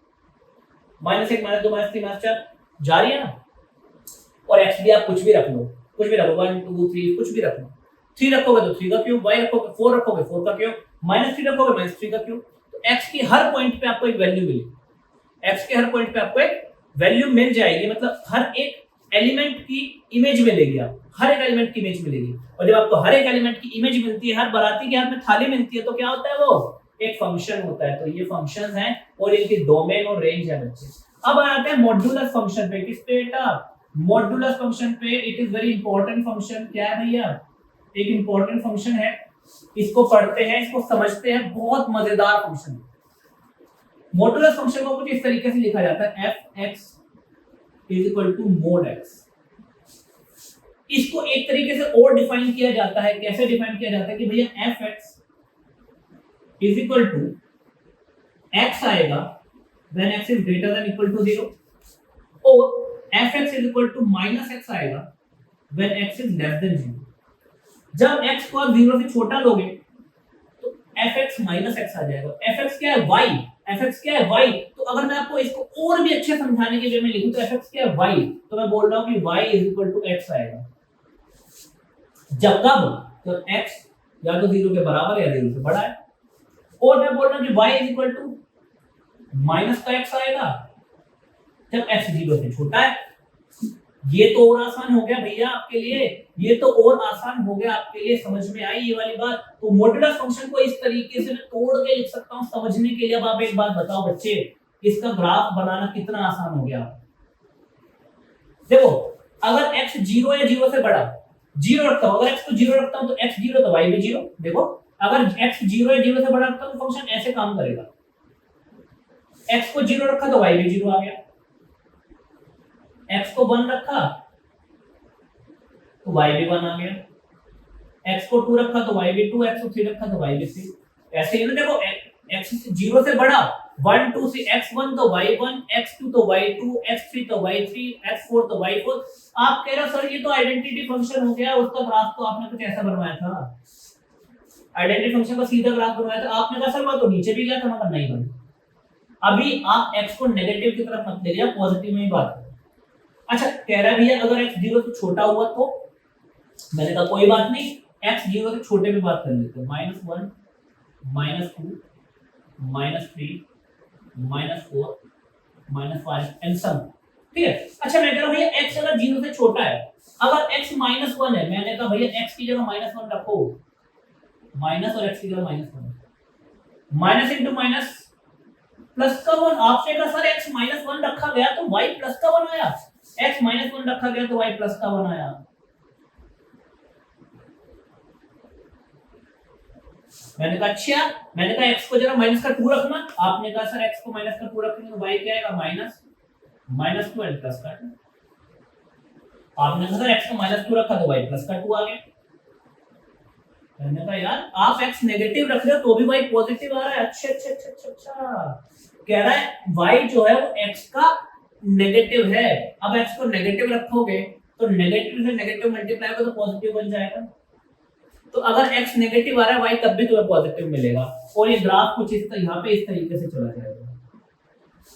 -1 -2 -3 -4 जा रही है ना। और x भी आप कुछ भी रख लो, 1 2 3 कुछ भी रख लो। 3 रखोगे तो 3 का क्यूब, y रखोगे 4 रखोगे 4 का क्यूब, -3 रखोगे -3 का क्यूब। तो x की हर पॉइंट पे आपको एक वैल्यू मिलेगी। x के हर पॉइंट पे आपको एक वैल्यू मिल जाएगी, मतलब हर एक एलिमेंट की इमेज मिलेगी। आप हर एक एलिमेंट की इमेज मिलेगी। और जब आपको हर एक एलिमेंट की इमेज मिलती है, हर बाराती के हाथ में थाली मिलती है, तो क्या होता है? वो एक फंक्शन होता है। तो ये फंक्शंस हैं और इनकी डोमेन और रेंज है बच्चे। अब आते हैं मॉड्यूलस फंक्शन पे। किस पे बेटा? मॉड्यूलस फंक्शन पे। It is very important function. क्या है भैया? एक इंपॉर्टेंट फंक्शन है। इसको पढ़ते हैं, इसको समझते हैं, बहुत मजेदार फंक्शन है। मॉड्यूलस फंक्शन को कुछ इस तरीके से लिखा जाता है f(x) is equal to mod x। इसको एक तरीके से और डिफाइन किया जाता है। कैसे डिफाइन किया जाता है कि भैया f(x) is equal to x आएगा when x is greater than equal to 0, और f(x) is equal to -x आएगा when x is less than 0। जब x को आप 0 से छोटा लोगे तो f(x) -x आ जाएगा। f(x) क्या है? y। f(x) क्या है? y। तो अगर मैं आपको इसको और भी अच्छे समझाने के वे में लिखूं तो f(x) क्या है? y। तो मैं बोल रहा हूं कि y is equal to x आएगा। जब कब? जब x या तो 0 के बराबर या 0 से बड़ा है। और मैं बोल रहा हूं कि y is equal to minus का x आएगा जब x 0 से छोटा है। ये तो और आसान हो गया भैया आपके लिए। ये तो और आसान हो गया आपके लिए। समझ में आई ये वाली बात? तो मॉड्यूलस फंक्शन को इस तरीके से मैं तोड़ के लिख सकता हूं समझने के लिए। अब आप एक बात बताओ बच्चे, इसका ग्राफ बनाना कितना आसान हो गया? देखो, अगर x 0 या 0 से बड़ा, 0 रखता हूं, अगर x को 0 रखता हूं तो x 0 तो y भी 0। देखो, अगर x 0 या 0 से बड़ा रखता हूं तो फंक्शन ऐसे काम करेगा। x को 0 रखा तो y भी 0 आ गया, x को 1 रखा तो y भी 1 आ गया, x को 2 रखा तो y भी 2, x को 3 रखा तो y भी 3। ऐसे ही ना, देखो x 0 से बड़ा 1 2 से x1 तो y1, x2 तो y2, x3 तो y3, x4 तो y4। आप कह रहे हो सर ये तो आइडेंटिटी फंक्शन हो गया, उसका ग्राफ तो आपने कुछ ऐसा बनवाया था, आइडेंटिटी फंक्शन का सीधा ग्राफ बनवाया था। आपने कहा सर वो तो नीचे भी गया था, मगर नहीं बना। अभी आप x को नेगेटिव की तरफ मत ले जाइए, पॉजिटिव में ही बात करें। अच्छा कह रहा है भैया अगर x 0 से छोटा हुआ तो, मैंने कहा कोई बात नहीं, x 0 से छोटे में बात कर लेते हैं। -1 -2 -3 -4 -5 एंड सम। ठीक है। अच्छा मैं कह रहा हूं भैया x अगर 0 से छोटा है, अगर x -1 है, मैंने कहा भैया x की जगह -1 रखो, माइनस और x की जगह -1, माइनस इंटू माइनस प्लस का 1। आपसे कहा सर x -1 रखा गया तो y प्लस का 1 आया, x -1 रखा गया तो y प्लस का 1 आया। मैंने कहा अच्छा, मैंने कहा x को जरा माइनस का 2 रखना, आपने कहा सर x को माइनस का 2 रखेंगे तो y क्या आएगा, -2 एंड प्लस का 2। आपने कहा सर x को -2 रखा तो y प्लस का 2 आ गया। मैंने कहा यार आप x नेगेटिव रख रहे हो तो भी y पॉजिटिव आ रहा है। अच्छा अच्छा अच्छा अच्छा अच्छा, कह रहा है y जो है वो x का नेगेटिव है। अब x को नेगेटिव रखोगे तो नेगेटिव से नेगेटिव मल्टीप्लाई होगा तो पॉजिटिव बन जाएगा। तो अगर x नेगेटिव आ रहा है y तब भी तुम्हें पॉजिटिव मिलेगा। और ये ग्राफ कुछ इस तरह यहाँ पे इस तरीके से चला जाएगा,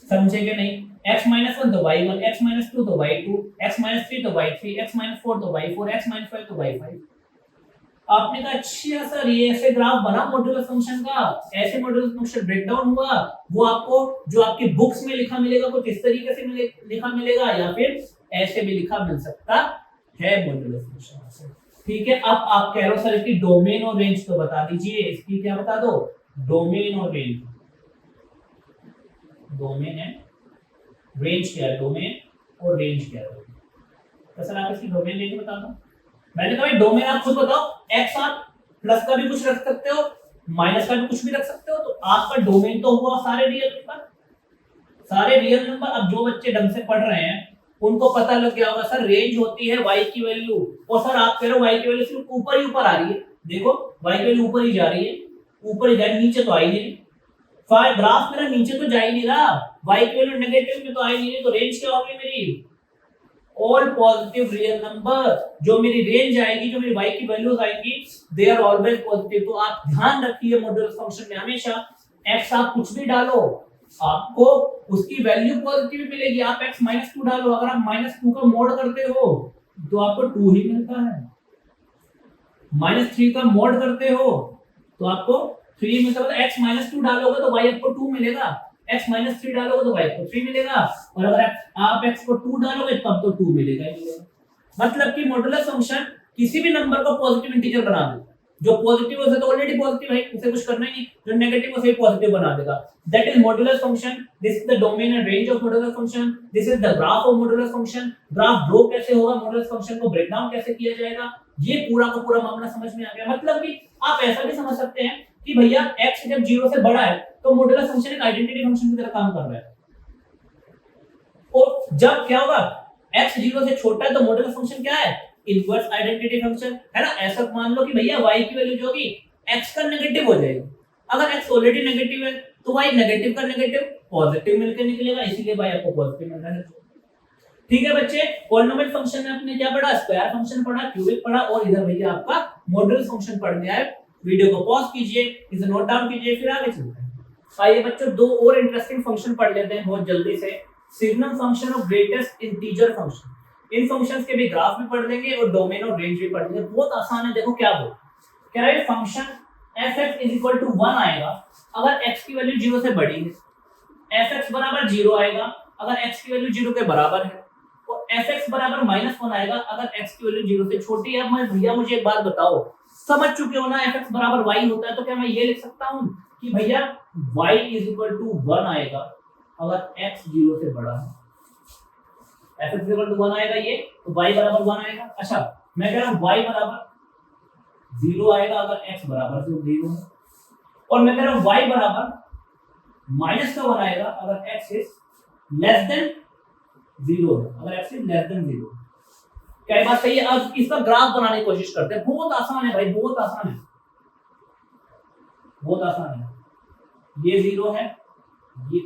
समझेंगे नहीं? x -1 तो y1, x -2 तो y2, x -3 तो y3, x -4 तो y4, x -5 तो y5। आपने कहा अच्छा सर ये ऐसे ग्राफ बना मॉड्यूलस फंक्शन का, ऐसे मॉड्यूलस फंक्शन ब्रेकडाउन हुआ, वो आपको जो आपकी बुक्स में लिखा मिलेगा कुछ इस तरीके से लिखा मिलेगा, या फिर ऐसे भी लिखा मिल सकता है मॉड्यूलस फंक्शन। ठीक है। अब आप कह रहे हो सर इसकी डोमेन और रेंज तो बता दीजिए, इसकी क्या बता दो, डोमेन और रेंज। डोमेन है, रेंज क्या है, डोमेन और रेंज क्या है। तो सर आप इसकी डोमेन रेंज बता दो। मैंने कहा भाई डोमेन आप खुद बताओ, x आप प्लस का भी कुछ रख सकते हो, माइनस का भी कुछ भी रख सकते हो। तो आपका डोमेन तो हुआ सारे रियल नंबर, सारे रियल नंबर। अब जो बच्चे ढंग से पढ़ रहे हैं उनको पता लग गया होगा सर रेंज होती है y की वैल्यू, और सर आप कह रहे हो y की वैल्यू सिर्फ ऊपर ही ऊपर आ रही है। देखो y की वैल्यू ऊपर ही जा रही है, ऊपर ही जा रही है, नीचे तो आई नहीं। ग्राफ मेरा नीचे तो जा ही नहीं रहा, y की वैल्यू नेगेटिव में तो आई नहीं, तो रेंज क्या होगी मेरी, ऑल पॉजिटिव रियल नंबर। जो मेरी रेंज आएगी, जो मेरी y की वैल्यूज आएंगी, दे आर ऑलवेज पॉजिटिव। तो आप ध्यान रखिए मॉड्यूलस फंक्शन में हमेशा x आप कुछ भी डालो आपको उसकी वैल्यू पॉजिटिव मिलेगी। आप x -2 डालो, अगर आप -2 का मोड करते हो तो आपको 2 ही मिलता है। -3 का मोड करते हो तो आपको 3 मिलता है। x -2 डालोगे तो y आपको 2 मिलेगा, x -3 डालोगे तो y को 3 मिलेगा, और अगर आप x को 2 डालोगे तब तो 2 मिलेगा ही मिलेगा। मतलब कि मॉड्यूलस फंक्शन किसी भी नंबर को पॉजिटिव इंटीजर बना देगा। जो पॉजिटिव है उसे तो ऑलरेडी पॉजिटिव है, उसे कुछ करना ही नहीं, जो नेगेटिव है उसे भी पॉजिटिव बना देगा। That is modulus function. This is the domain and range of modulus function. This is the graph of modulus function. Graph draw कैसे होगा, मॉड्यूलस फंक्शन को ब्रेक डाउन कैसे किया जाएगा, ये पूरा का पूरा मामला समझ में आ गया। मतलब कि आप ऐसा भी समझ सकते हैं कि भैया x जब 0 से बड़ा है तो मॉड्यूलस फंक्शन एक आइडेंटिटी फंक्शन की तरह काम कर रहा है, और जब क्या होगा x 0 से छोटा है तो मॉड्यूलस फंक्शन क्या है, इनवर्स आइडेंटिटी फंक्शन है ना। ऐसा मान लो कि भैया y की वैल्यू जो होगी x का नेगेटिव हो जाएगी। अगर x ऑलरेडी नेगेटिव है तो y नेगेटिव का नेगेटिव पॉजिटिव मिलकर निकलेगा, इसीलिए y आपको पॉजिटिव मिल रहा है। ठीक है बच्चे, पॉलिनोमियल फंक्शन में आपने क्या पढ़ा, स्क्वायर फंक्शन पढ़ा, क्यूबिक पढ़ा, और इधर भैया आपका मॉड्यूलस फंक्शन पढ़ गया है। वीडियो को पॉज कीजिए, इसे नोट डाउन कीजिए, फिर आगे चलते हैं। आइए बच्चों दो और इंटरेस्टिंग फंक्शन पढ़ लेते हैं बहुत जल्दी से। सिग्नम फंक्शन और ग्रेटेस्ट इंटीजर फंक्शन। इन फंक्शंस के भी ग्राफ भी पढ़ लेंगे और डोमेन और रेंज भी पढ़ लेंगे। बहुत आसान है। देखो क्या बोल कह रहा है, फंक्शन fx = 1 आएगा अगर x की वैल्यू 0 से बड़ी है, fx = 0 आएगा अगर x की वैल्यू 0 के बराबर है, और fx = -1 आएगा अगर x की वैल्यू 0 से छोटी है। अब मैं भैया मुझे एक बात बताओ, समझ चुके हो ना fx = y होता है, तो क्या मैं ये लिख सकता हूं कि भैया y = 1 आएगा अगर x 0 से बड़ा है। fx = 1 आएगा ये, तो y = 1 आएगा। अच्छा मैं कह रहा हूं y = 0 आएगा अगर x = 0 है, और मैं कह रहा हूं y = -1 आएगा अगर x is less than 0 है, अगर x is less than 0। क्या ये बात सही है? अब इसका ग्राफ बनाने की कोशिश करते हैं। बहुत आसान है भाई, बहुत आसान है, बहुत आसान है। ये 0 है, ये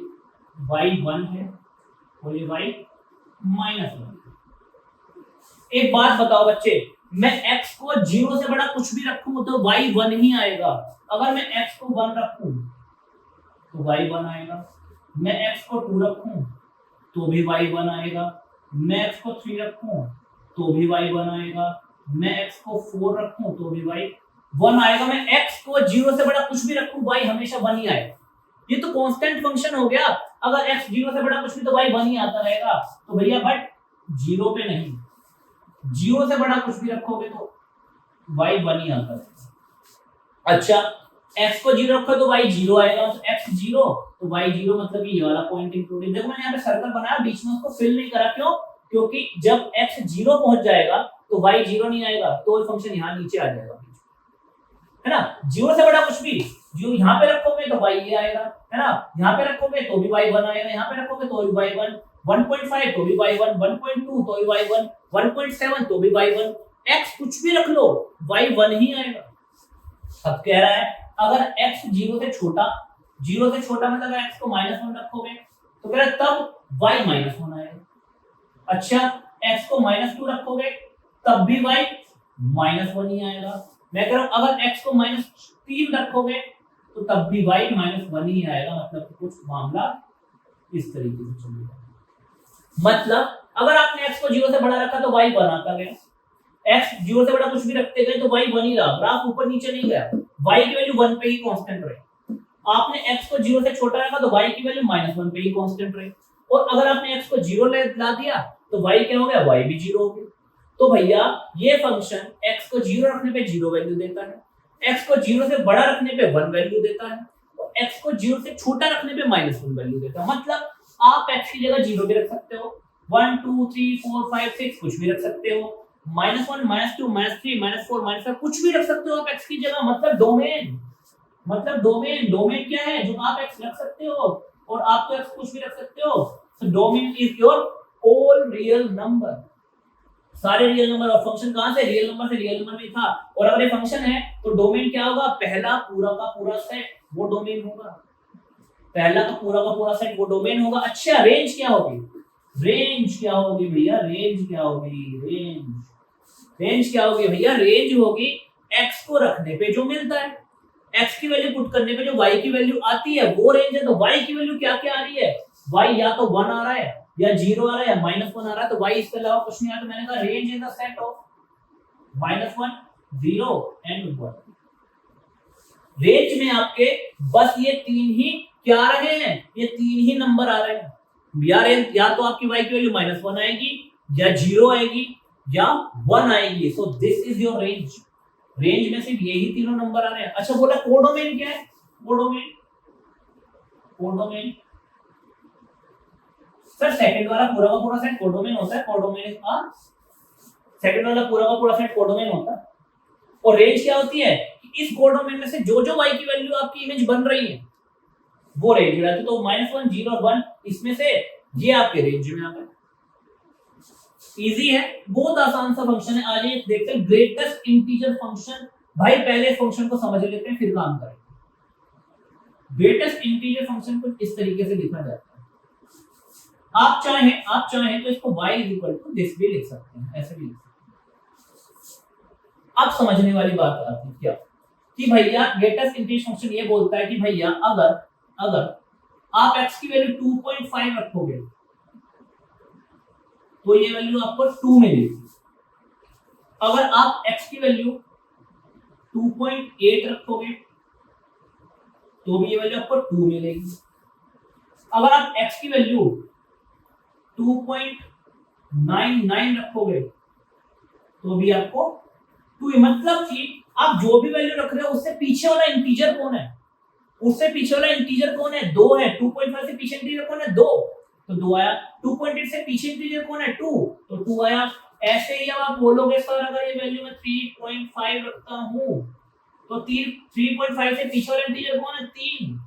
y1 है और ये y -1। एक बात बताओ बच्चे, मैं x को 0 से बड़ा कुछ भी रखूं तो y1 ही आएगा। अगर मैं x को 1 रखूं तो y1 आएगा, मैं x को 2 रखूं तो भी y1 आएगा, मैं x को 3 रखूं तो भी y1 आएगा, मैं x को 4 रखूं तो भी y1 आएगा। मैं x को 0 से बड़ा कुछ भी रखूं y हमेशा 1 ही आएगा। ये तो कांस्टेंट फंक्शन हो गया। अगर x 0 से बड़ा कुछ भी तो y 1 ही आता रहेगा। तो भैया बट 0 पे नहीं, 0 से बड़ा कुछ भी रखोगे तो y 1 ही आता रहेगा। अच्छा, x को 0 रखो तो y 0 आएगा, तो x 0 तो y 0 मतलब ये वाला पॉइंट इंक्लूडेड। देखो मैंने यहाँ पे सर्कल बनाया, बीच में उसको फिल नहीं करा, क्यों? क्योंकि जब x 0 पहुंच जाएगा तो y 0 नहीं आएगा, तो फंक्शन यहाँ नीचे आ जाएगा, है ना। 0 से बड़ा कुछ भी जो यहाँ पे रखोगे तो y ये आएगा, है ना। यहाँ पे रखोगे तो भी y 1 आएगा, यहाँ पे रखोगे तो भी y 1, 1.5 तो भी y 1, 1.2 तो भी y 1, 1.7 तो भी y 1, x कुछ भी रख लो y 1 ही आएगा। अब कह रहा है अगर x 0 से छोटा, 0 से छोटा मतलब x को -1 रखोगे तो कह रहा है तब y -1 आएगा। अच्छा, x को -2 रखोगे तब भी y -1 ही आएगा। मैं कह रहा हूं अगर x को -3 रखोगे तो तब भी y -1 ही आएगा। मतलब कुछ मामला इस तरीके से चलेगा। मतलब अगर आपने x को 0 से बड़ा रखा तो y 1 आता गया, x 0 से बड़ा कुछ भी रखते गए तो y 1 ही रहा, ग्राफ ऊपर नीचे नहीं गया, y की वैल्यू 1 पे ही कांस्टेंट रही। आपने x को 0 से छोटा रखा तो y की वैल्यू -1 पे ही कांस्टेंट रही, और अगर आपने x को 0 ला दिया तो y क्या हो गया, y भी 0 हो गया। तो भैया ये फंक्शन x को 0 रखने पे 0 वैल्यू देता है, x को 0 से बड़ा रखने पे 1 वैल्यू देता है, और x को 0 से छोटा रखने पे -1 वैल्यू देता है। मतलब आप x की जगह 0 भी रख सकते हो, 1 2 3 4 5 6 कुछ भी रख सकते हो, -1 -2 -3 -4 -5 कुछ भी रख सकते हो आप x की जगह। मतलब डोमेन क्या है जो आप x रख सकते हो, और आप तो x कुछ भी रख सकते हो। So domain is your all real number, सारे रियल नंबर। और फंक्शन कहां से, रियल नंबर से, रियल नंबर में था। और अगर ये फंक्शन है तो डोमेन क्या होगा, पहला पूरा का पूरा सेट वो डोमेन होगा, पहला का पूरा सेट वो डोमेन होगा। अच्छा, रेंज क्या होगी, रेंज क्या होगी भैया, रेंज क्या होगी, रेंज क्या होगी भैया, रेंज होगी x को रखने पे जो मिलता है, x की वैल्यू पुट करने पे जो y की वैल्यू आती है वो रेंज है। तो y की वैल्यू क्या क्या आ रही है, y या तो 1 आ रहा है या 0 आ रहा है या -1 आ रहा है, तो y इसके अलावा कुछ नहीं आ रहा। तो मैंने कहा range is the set of -1 0 and 1। Range में आपके बस ये तीन ही क्या आ रहे हैं, ये तीन ही नंबर आ रहे हैं। या तो आपकी y की वैल्यू -1 आएगी, या 0 आएगी, या 1 आएगी। So this is your range. Range में सिर्फ यही तीनों नंबर आ रहे हैं। अच्छा, बोला कोडोमेन क्या है, कोडोमेन सर सेकंड वाला पूरा का पूरा सेट कोडोमेन होता है, कोडोमेन का सेकंड वाला पूरा का पूरा सेट कोडोमेन होता है। और रेंज क्या होती है कि इस कोडोमेन में से जो जो y की वैल्यू आपकी इमेज बन रही है वो रेंज में आती है। तो -1 0 और 1 इसमें से ये आपके रेंज में आ गए। इजी है, बहुत आसान सा फंक्शन है। आज ये देखते हैं ग्रेटेस्ट इंटीजर फंक्शन। भाई पहले फंक्शन को समझ लेते हैं फिर काम करेंगे। ग्रेटेस्ट इंटीजर फंक्शन को इस तरीके से लिखा जाता है। आप चाहें तो इसको y = दिस भी लिख सकते हैं, ऐसे भी लिख सकते हैं। अब समझने वाली बात आती है क्या कि भैया ग्रेटेस्ट इंटीजर फंक्शन ये बोलता है कि भैया अगर आप x की वैल्यू 2.5 रखोगे तो ये वैल्यू आपको 2 मिलेगी। अगर आप x की वैल्यू 2.8 रखोगे तो भी ये वैल्यू आपको 2 मिलेगी। अगर आप x की वैल्यू 2.99 रखोगे तो भी आपको 2। मतलब कि आप जो भी वैल्यू रख रहे हो उससे पीछे वाला इंटीजर कौन है, उससे पीछे वाला इंटीजर कौन है, 2 है। 2.5 से पीछे इंटीजर कौन है, 2, तो 2 आया। 2.8 से पीछे इंटीजर कौन है, 2, तो 2 आया। ऐसे ही अब आप बोलोगे सर अगर ये वैल्यू मैं 3.5 रखता हूं तो 3.5 से पीछे वाला इंटीजर कौन है, 3,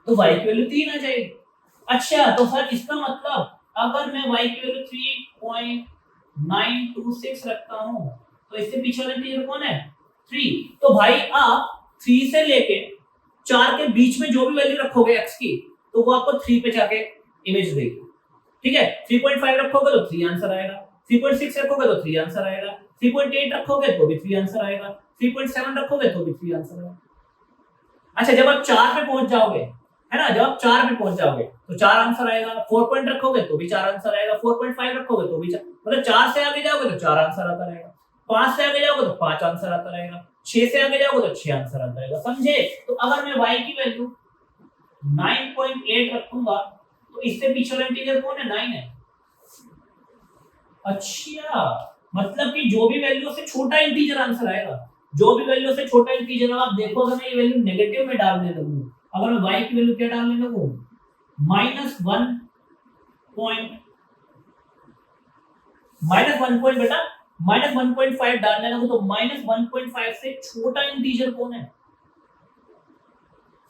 तो y की वैल्यू 3 आ जाएगी। अच्छा, तो सर इसका मतलब अगर मैं y की वैल्यू 3.926 रखता हूं तो इससे पीछे वाला इंटीजर कौन है, 3। तो भाई आप 3 से लेके 4 के बीच में जो भी वैल्यू रखोगे x की तो वो आपको 3 पे जाके इमेज देगी। ठीक है, 3.5 रखोगे तो 3 आंसर आएगा, 3.6 रखोगे तो 3 आंसर आएगा, 3.8 रखोगे तो भी 3 आंसर आएगा, 3.7 रखोगे तो भी 3 आंसर आएगा। अच्छा, जब आप 4 पे पहुंच जाओगे, है ना, जब आप 4 पे पहुंच जाओगे तो 4 आंसर आएगा, 4 पॉइंट रखोगे तो भी 4 आंसर आएगा, 4.5 रखोगे तो भी 4, मतलब 4 से आगे जाओगे तो 4 आंसर आता रहेगा, 5 से आगे जाओगे तो 5 आंसर आता रहेगा, 6 से आगे जाओगे तो 6 आंसर आता रहेगा। समझे? तो अगर मैं y की वैल्यू 9.8 रखूंगा तो इससे पीछे वाला इंटीजर कौन है? 9 है। अच्छा, मतलब कि जो भी वैल्यू से छोटा इंटीजर आंसर आएगा, जो भी वैल्यू से छोटा इंटीजर। अब आप देखो, अगर मैं ये वैल्यू नेगेटिव में डालने लगूं, अगर मैं y की वैल्यू क्या डालने लगूं, -1.5 डालने लगूं, तो -1.5 से छोटा इंटीजर कौन है?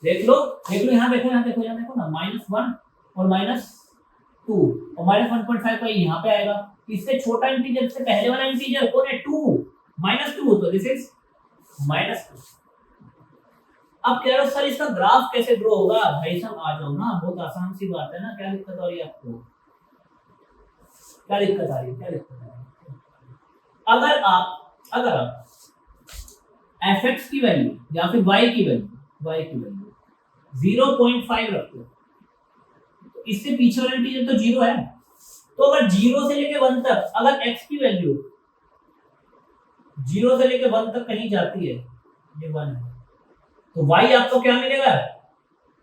देख लो, यहाँ देखो ना, -1 और -2 और -1.5 का यहाँ पे आएगा। इससे छोटा इंटीजर से पहले वाला इंटीजर कौन है? 2, -2, तो दिस इज -2। अब कह रहे हो सर इसका ग्राफ कैसे ड्रॉ होगा? भाई साहब आ जाओ ना, बहुत आसान सी बात है ना। क्या दिक्कत आ रही है आपको? क्या दिक्कत आ रही है? अगर आप fx की वैल्यू या फिर y की वैल्यू 0.5 रखते हो तो इससे पीछे वाला इंटीजर तो 0 है। तो अगर 0 से लेके 1 तक अगर x की वैल्यू 0 से लेके 1 तक कहीं जाती है, ये 1 है, तो y आपको क्या मिलेगा?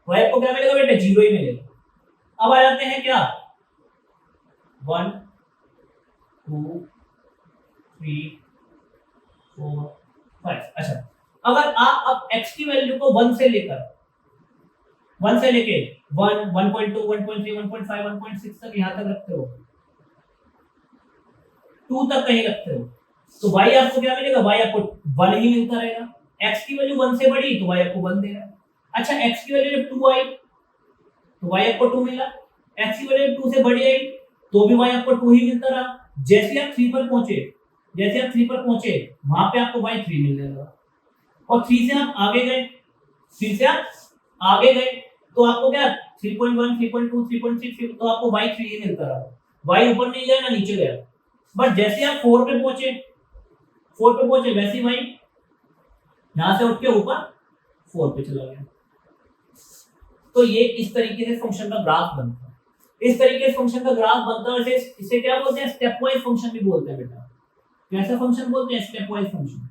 y आपको क्या मिलेगा बेटे? 0 ही मिलेगा। अब आ जाते हैं क्या, 1 2 3 4 5। अच्छा, अगर आप अब x की वैल्यू को 1 से लेके 1, 1.2, 1.3, 1.5, 1.6 तक यहां तक रखते हो, 2 तक कहीं रखते हो, तो y आपको क्या मिलेगा? y आपको 1 ही मिलता रहेगा। x की वैल्यू 1 से बड़ी तो y आपको 1 देगा। अच्छा, x की वैल्यू जब 2 आई तो y आपको 2 मिला, x की वैल्यू 2 से बड़ी आई तो भी y आपको 2 ही मिलता रहा। जैसे आप 3 पर पहुंचे वहां पे आपको y 3 मिलने लगा, और 3 से आप आगे गए तो आपको क्या 3.1, 3.2, 3.6, तो आपको y 3 ही मिलता रहा। y ऊपर नहीं गया ना नीचे गया। बट जैसे आप 4 पे पहुंचे वैसे y यहां से उठ के ऊपर 4 पे चला गया। तो ये इस तरीके से फंक्शन का ग्राफ बनता है। इसे क्या बोलते हैं? स्टेप वाइज फंक्शन भी बोलते हैं बेटा। कैसा फंक्शन बोलते हैं? Step wise function.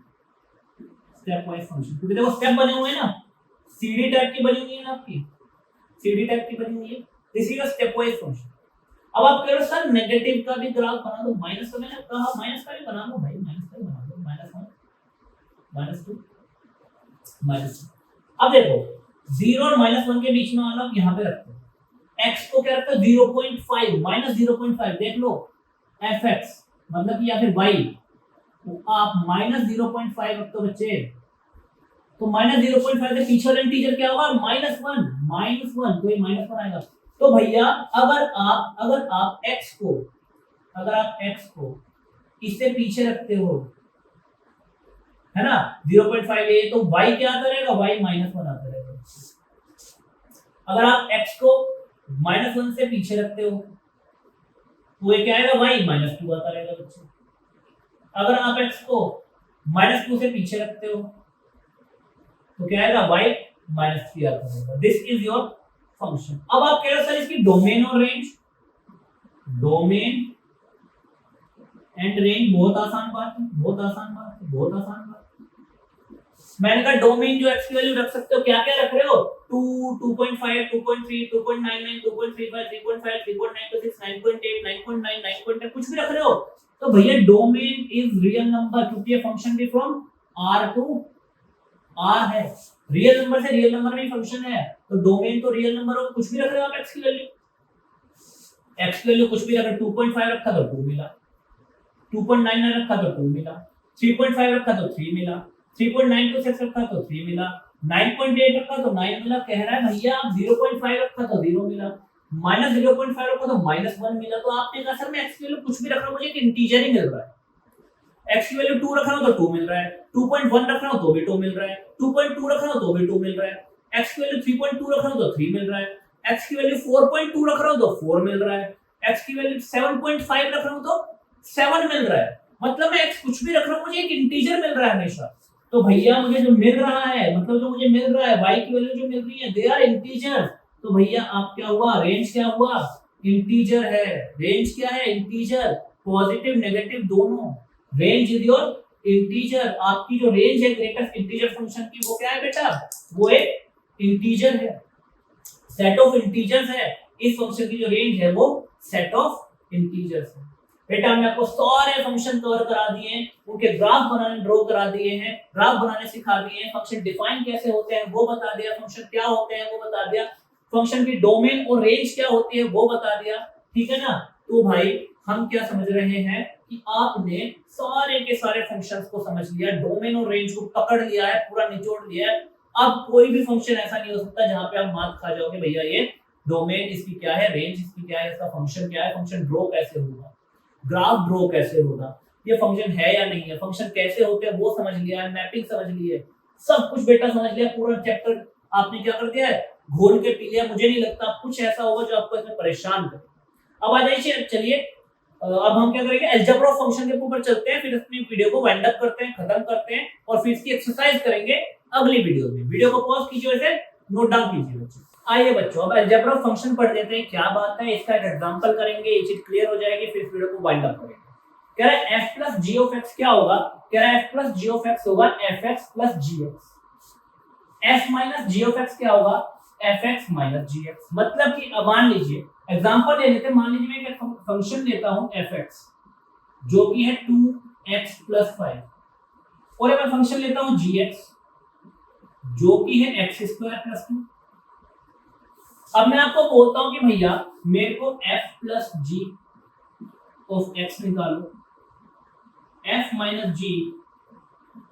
क्योंकि देखो स्टेप बने हुए हैं ना, सीढ़ी टाइप की बनी हुई है ना आपकी, this is a step wise function. अब आप कह रहे हो सर नेगेटिव का भी ग्राफ बना दो, माइनस का मैंने कहा माइनस का भी बना दो भाई, -1 -2 -2। अब देखो 0 और -1 के बीच में वाला यहां पे रखते हो, x को क्या रखते हो? 0.5, -0.5। देख लो fx मतलब कि या फिर y तो आप -0.5 रखते हो बच्चे, तो -0.5 से पीछे वाला इंटीजर क्या होगा? -1, तो ये -1 आएगा। तो भैया अगर आप x को इससे पीछे रखते हो, है ना, 0.5 है, तो y क्या आता रहेगा? y -1 आता रहेगा। अगर आप x को -1 से पीछे रखते हो तो ये क्या आएगा? y -2 आता रहेगा बच्चे। अगर आप x को -2 से पीछे रखते हो तो क्या आएगा? y -3 आता रहेगा। This is your function. अब आप कह रहे हो सर इसकी डोमेन और रेंज, एंड रेंज बहुत आसान बात है। मैंने कहा डोमेन जो x की वैल्यू रख सकते हो, क्या क्या रख रहे हो? 2, 2.5, 2.3, 2.99, 2.35, 3.5, 3.926, 9.8, 9.9, 9.10 कुछ भी रख रहे हो। तो भैया डोमेन इज रियल नंबर, क्योंकि ये फंक्शन भी फ्रॉम R टू R है। रियल नंबर से रियल नंबर में फंक्शन है, तो डोमेन तो रियल नंबर हो। कुछ भी रख रहे हो आप x की वैल्यू कुछ भी रखा, 2.5 रखा तो 2 मिला, 2.99 रखा तो 2 मिला, 3.5 रखा तो 3 मिला, 3.926 रखा तो 3 मिला, 9.8 रखा तो 9 मिला। कह रहा है भैया आप 0.5 रखा तो 0 मिला, -0.5 रखा तो -1 मिला। तो आपने कहा सर मैं x की वैल्यू कुछ भी रख रहा हूं, मुझे एक इंटीजर ही मिल रहा है। x की वैल्यू 2 रख रहा हूं तो 2 मिल रहा है, 2.1 रख रहा हूं तो भी 2 मिल रहा है, 2.2 रख रहा हूं तो भी 2 मिल रहा है। x की वैल्यू 3.2 रख रहा हूं तो 3 मिल रहा है, x की वैल्यू 4.2 रख रहा हूं तो 4 मिल रहा है, x की वैल्यू 7.5 रख रहा हूं तो 7 मिल रहा है। मतलब मैं x कुछ भी रख रहा हूं मुझे एक इंटीजर मिल रहा है हमेशा। तो भैया मुझे जो मिल रहा है, मतलब जो मुझे मिल रहा है y की वैल्यू जो मिल रही है दे आर इंटीजर। तो भैया आप क्या हुआ, रेंज क्या हुआ, इंटीजर है। रेंज क्या है, इंटीजर, पॉजिटिव नेगेटिव दोनों। Range is your integer. आपकी जो रेंज है ग्रेटेस्ट इंटीजर फंक्शन की वो क्या है बेटा, वो एक इंटीजर है, सेट ऑफ इंटीजर्स है। इस फंक्शन की जो रेंज है वो सेट ऑफ इंटीजर्स है। बेटा हमने आपको सारे फंक्शन कवर करा दिए हैं, उनके ग्राफ बनाने ड्रॉ करा दिए हैं, ग्राफ बनाने सिखा दिए हैं, फंक्शन डिफाइन कैसे होते हैं वो बता दिया, फंक्शन क्या होते हैं वो बता दिया, फंक्शन की डोमेन और रेंज क्या होती है वो बता दिया। ठीक है ना। तो भाई हम क्या समझ रहे हैं कि आपने सारे के सारे फंक्शंस को समझ लिया, डोमेन और रेंज को पकड़ लिया है, पूरा निचोड़ लिया है। अब कोई भी फंक्शन ऐसा नहीं हो सकता जहां पे आप मात खा जाओगे भैया ये डोमेन इसकी क्या है, रेंज इसकी क्या है, इसका फंक्शन क्या है, फंक्शन ड्रॉ कैसे होगा, ग्राफ ड्रॉ कैसे होगा, ये फंक्शन है या नहीं है, फंक्शन कैसे होते हैं वो समझ लिया है, मैपिंग समझ ली है, सब कुछ बेटा समझ लिया। पूरा चैप्टर आपने क्या कर दिया है, घोल के पी लिया। मुझे नहीं लगता कुछ ऐसा होगा जो आपको इसमें परेशान करे। अब आ जाइए, चलिए अब हम क्या करेंगे, अलजेब्रा ऑफ फंक्शन के ऊपर चलते हैं, फिर अपनी वीडियो को वाइंड अप करते हैं, खत्म करते हैं और फिर इसकी एक्सरसाइज करेंगे अगली वीडियो में। वीडियो को पॉज कीजिए, वैसे नोट डाउन कीजिए बच्चों। आइए बच्चों अब अलजेब्रा ऑफ फंक्शन पढ़ लेते हैं, क्या बात है, इसका एक एग्जांपल करेंगे, ये चीज क्लियर हो जाएगी, फिर वीडियो को वाइंड अप करेंगे। कह रहा है f plus g of x क्या होगा, कह रहा है f plus g of x होगा fx plus gx, f minus g of x क्या होगा fx माइनस gx। मतलब कि अब मान लीजिए एग्जांपल ले लेते हैं, मान लीजिए मैं एक फंक्शन लेता हूं fx जो कि है 2x प्लस 5 और मैं फंक्शन लेता हूं gx जो कि है x स्क्वायर प्लस 2। अब मैं आपको बोलता हूं कि भैया मेरे को f plus g of x निकालो, f minus g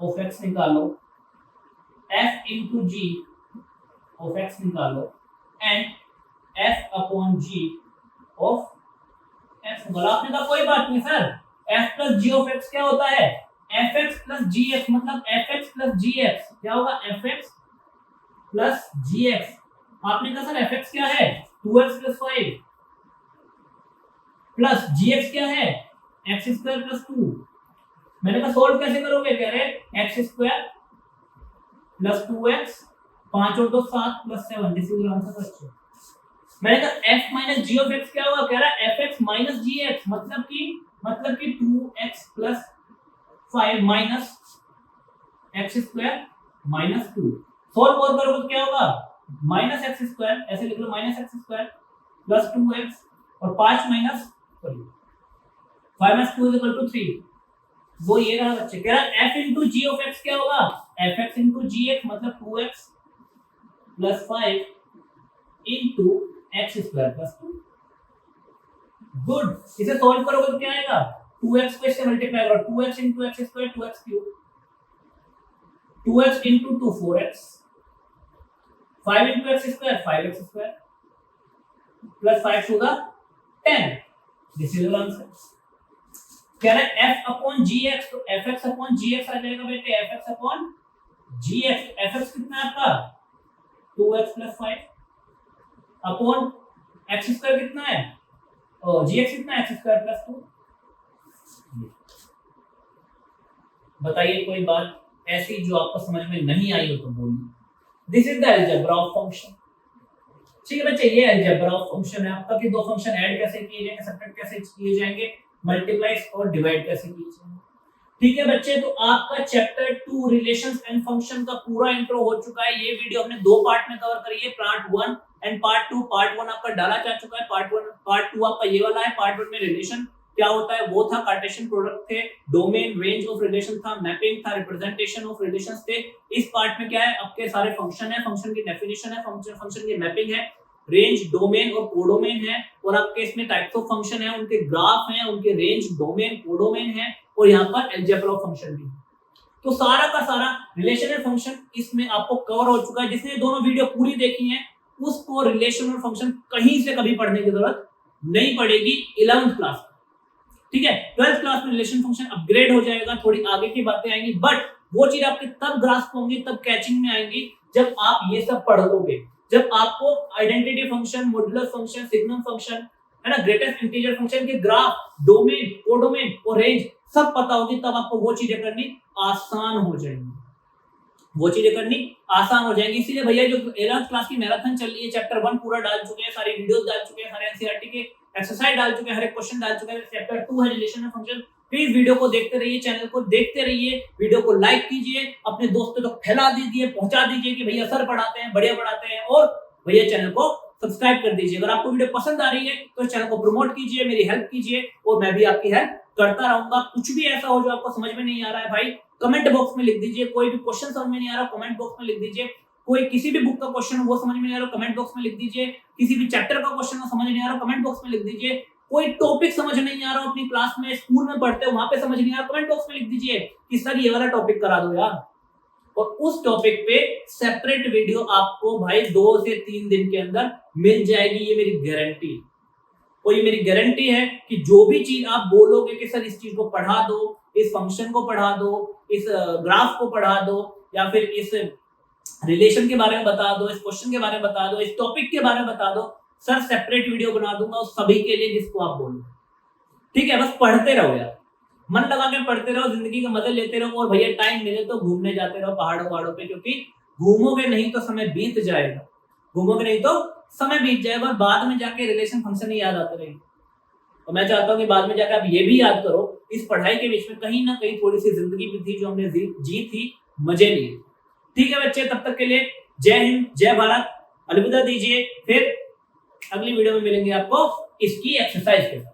of x निकालो, f into g of x निकालो and f upon g of x निकालो। आपने कहा कोई बात नहीं sir, f plus g of x क्या होता है, fx प्लस gx, मतलब fx प्लस gx क्या होगा, fx प्लस gx। आपने कहा सर fx क्या है 2x प्लस 5 प्लस gx क्या है x स्क्वायर प्लस 2। मैंने कहा सोल्व कैसे करोगे, कह रहे x स्क्वायर प्लस 2x 5 और 2 7 प्लस 7, दिस इज आंसर बच्चों। मैंने कहा f minus g of x क्या होगा, कह रहा है fx माइनस gx, मतलब कि 2x plus 5 minus x square minus 2। Solve और करोगे तो क्या होगा, माइनस एक्स स्क्वायर, ऐसे लिख लो minus X square plus 2x और 5 माइनस 5 माइनस 2 इक्वल टू 3। वो ये रहा बच्चे, कह रहा है f into g of x क्या होगा, fx इंटू gx, मतलब 2x plus 5 into x square plus 2। Good, इसे सॉल्व करोगे तो क्या आएगा, 2x को इससे मल्टीप्लाई करो, 2x into x square 2x cube, 2x into 2 4x, 5 into x square 5x square plus 5 two the 10, this is the answer. कह रहा है f अपॉन gx, तो fx अपॉन gx आ जाएगा बेटे, fx अपॉन gx, fx कितना है आपका 2x plus 5 upon x square कितना है और gx कितना है x स्क्वायर प्लस 2। बताइए कोई बात ऐसी जो आपको समझ में नहीं आई हो तो बोलिए। This is the algebra of function. ठीक है बच्चे, ये अलजेब्रा ऑफ फंक्शन है आपका कि दो फंक्शन ऐड कैसे किए जाएंगे, सब्ट्रैक्ट कैसे किए जाएंगे, मल्टीप्लाई और डिवाइड कैसे किए जाएंगे। ठीक है बच्चे, तो आपका चैप्टर 2 रिलेशंस एंड फंक्शन का पूरा इंट्रो हो चुका है। ये वीडियो हमने दो पार्ट में कवर करी है, पार्ट 1 एंड पार्ट 2। पार्ट 1 आपका डाला जा चुका है, पार्ट 2 आपका ये वाला है। पार्ट 1 में रिलेशन क्या होता है वो था, कार्टेशियन प्रोडक्ट थे, डोमेन रेंज ऑफ रिलेशन था, मैपिंग था, रिप्रेजेंटेशन ऑफ रिलेशंस थे। इस पार्ट में क्या है, आपके सारे फंक्शन है, फंक्शन की डेफिनेशन है, फंक्शन की मैपिंग है, रेंज डोमेन और कोडोमेन है, और आपके इसमें टाइप्स ऑफ फंक्शन है, उनके ग्राफ हैं, उनके रेंज डोमेन कोडोमेन है, और यहाँ पर अलजेब्रा ऑफ फंक्शन भी। तो सारा का सारा रिलेशन एंड फंक्शन इसमें आपको कवर हो चुका है। जिसने दोनों वीडियो पूरी देखी है उसको रिलेशन और फंक्शन कहीं से कभी पढ़ने की जरूरत नहीं पड़ेगी 11th क्लास में। ठीक है, 12th क्लास में रिलेशन फंक्शन अपग्रेड हो जाएगा, थोड़ी आगे की बातें आएंगी, बट वो चीज आपके तब ग्रास्प होंगी, तब कैचिंग में आएंगी जब आप ये सब पढ़ लोगे, जब आपको identity function, modulus function, signum function, है ना, ग्रेटेस्ट इंटीजर फंक्शन के ग्राफ, डोमेन, कोडोमेन और रेंज सब पता होगी, तब आपको वो चीजें करनी आसान हो जाएंगी, वो चीजें करनी आसान हो जाएंगी। इसीलिए भैया जो 11th क्लास की मैराथन चल रही है, चैप्टर 1 पूरा डाल चुके हैं, सारी वीडियोस डाल चुके हैं, सारे एनसीईआरटी के एक्सरसाइज डाल चुके हैं, हर एक क्वेश्चन डाल चुके हैं, चैप्टर 2 है relation of function. Please video को देखते रहिए, चैनल को देखते रहिए, वीडियो को लाइक कीजिए, अपने दोस्तों तक फैला दीजिए, पहुंचा दीजिए कि भैया सर पढ़ाते हैं, बढ़िया पढ़ाते हैं, और भैया चैनल को सब्सक्राइब कर दीजिए। अगर आपको वीडियो पसंद आ रही है तो चैनल को प्रमोट कीजिए, मेरी हेल्प कीजिए, और मैं भी आपकी हेल्प करता रहूंगा। कुछ भी ऐसा हो जो आपको समझ में नहीं आ रहा है भाई, कमेंट बॉक्स में लिख दीजिए। कोई भी क्वेश्चन समझ में नहीं आ रहा, कमेंट बॉक्स में लिख दीजिए। कोई किसी भी बुक का क्वेश्चन वो समझ में नहीं आ रहा, कमेंट बॉक्स में लिख दीजिए। किसी भी चैप्टर का क्वेश्चन समझ नहीं आ रहा, कमेंट बॉक्स में लिख दीजिए। कोई टॉपिक समझ नहीं आ रहा, अपनी क्लास में, स्कूल में पढ़ते हो, वहां पे समझ नहीं आ रहा, कमेंट बॉक्स में लिख दीजिए कि सर ये वाला टॉपिक करा दो यार, और उस टॉपिक पे सेपरेट वीडियो आपको भाई 2 से 3 दिन के अंदर मिल जाएगी। ये मेरी गारंटी, और ये मेरी गारंटी है कि जो भी चीज आप बोलोगे कि सर इस चीज को पढ़ा दो, इस फंक्शन को पढ़ा दो, इस ग्राफ को पढ़ा दो, या फिर इस रिलेशन के बारे में बता दो, इस क्वेश्चन के बारे में बता दो, इस टॉपिक के बारे में बता दो, सर सेपरेट वीडियो बना दूंगा उस सभी के लिए जिसको आप बोलो। ठीक है, बस पढ़ते रहो यार, मन लगा के पढ़ते रहो, जिंदगी का मजा लेते रहो, और भैया टाइम मिले तो घूमने जाते रहो पहाड़ों पे, क्योंकि घूमोगे नहीं तो समय बीत जाएगा, घूमोगे नहीं तो समय बीत जाएगा, और बाद में जाके रिलेशन फंक्शन ही याद आते रहेंगे। और मैं चाहता हूँ कि बाद में जाके आप ये भी याद करो, इस पढ़ाई के बीच में कहीं ना कहीं थोड़ी सी जिंदगी भी थी जो हमने जी थी, मजे लिए। ठीक है बच्चे, तब तक के लिए जय हिंद, जय भारत, अलविदा दीजिए। फिर अगली वीडियो में मिलेंगे आपको इसकी एक्सरसाइज के साथ।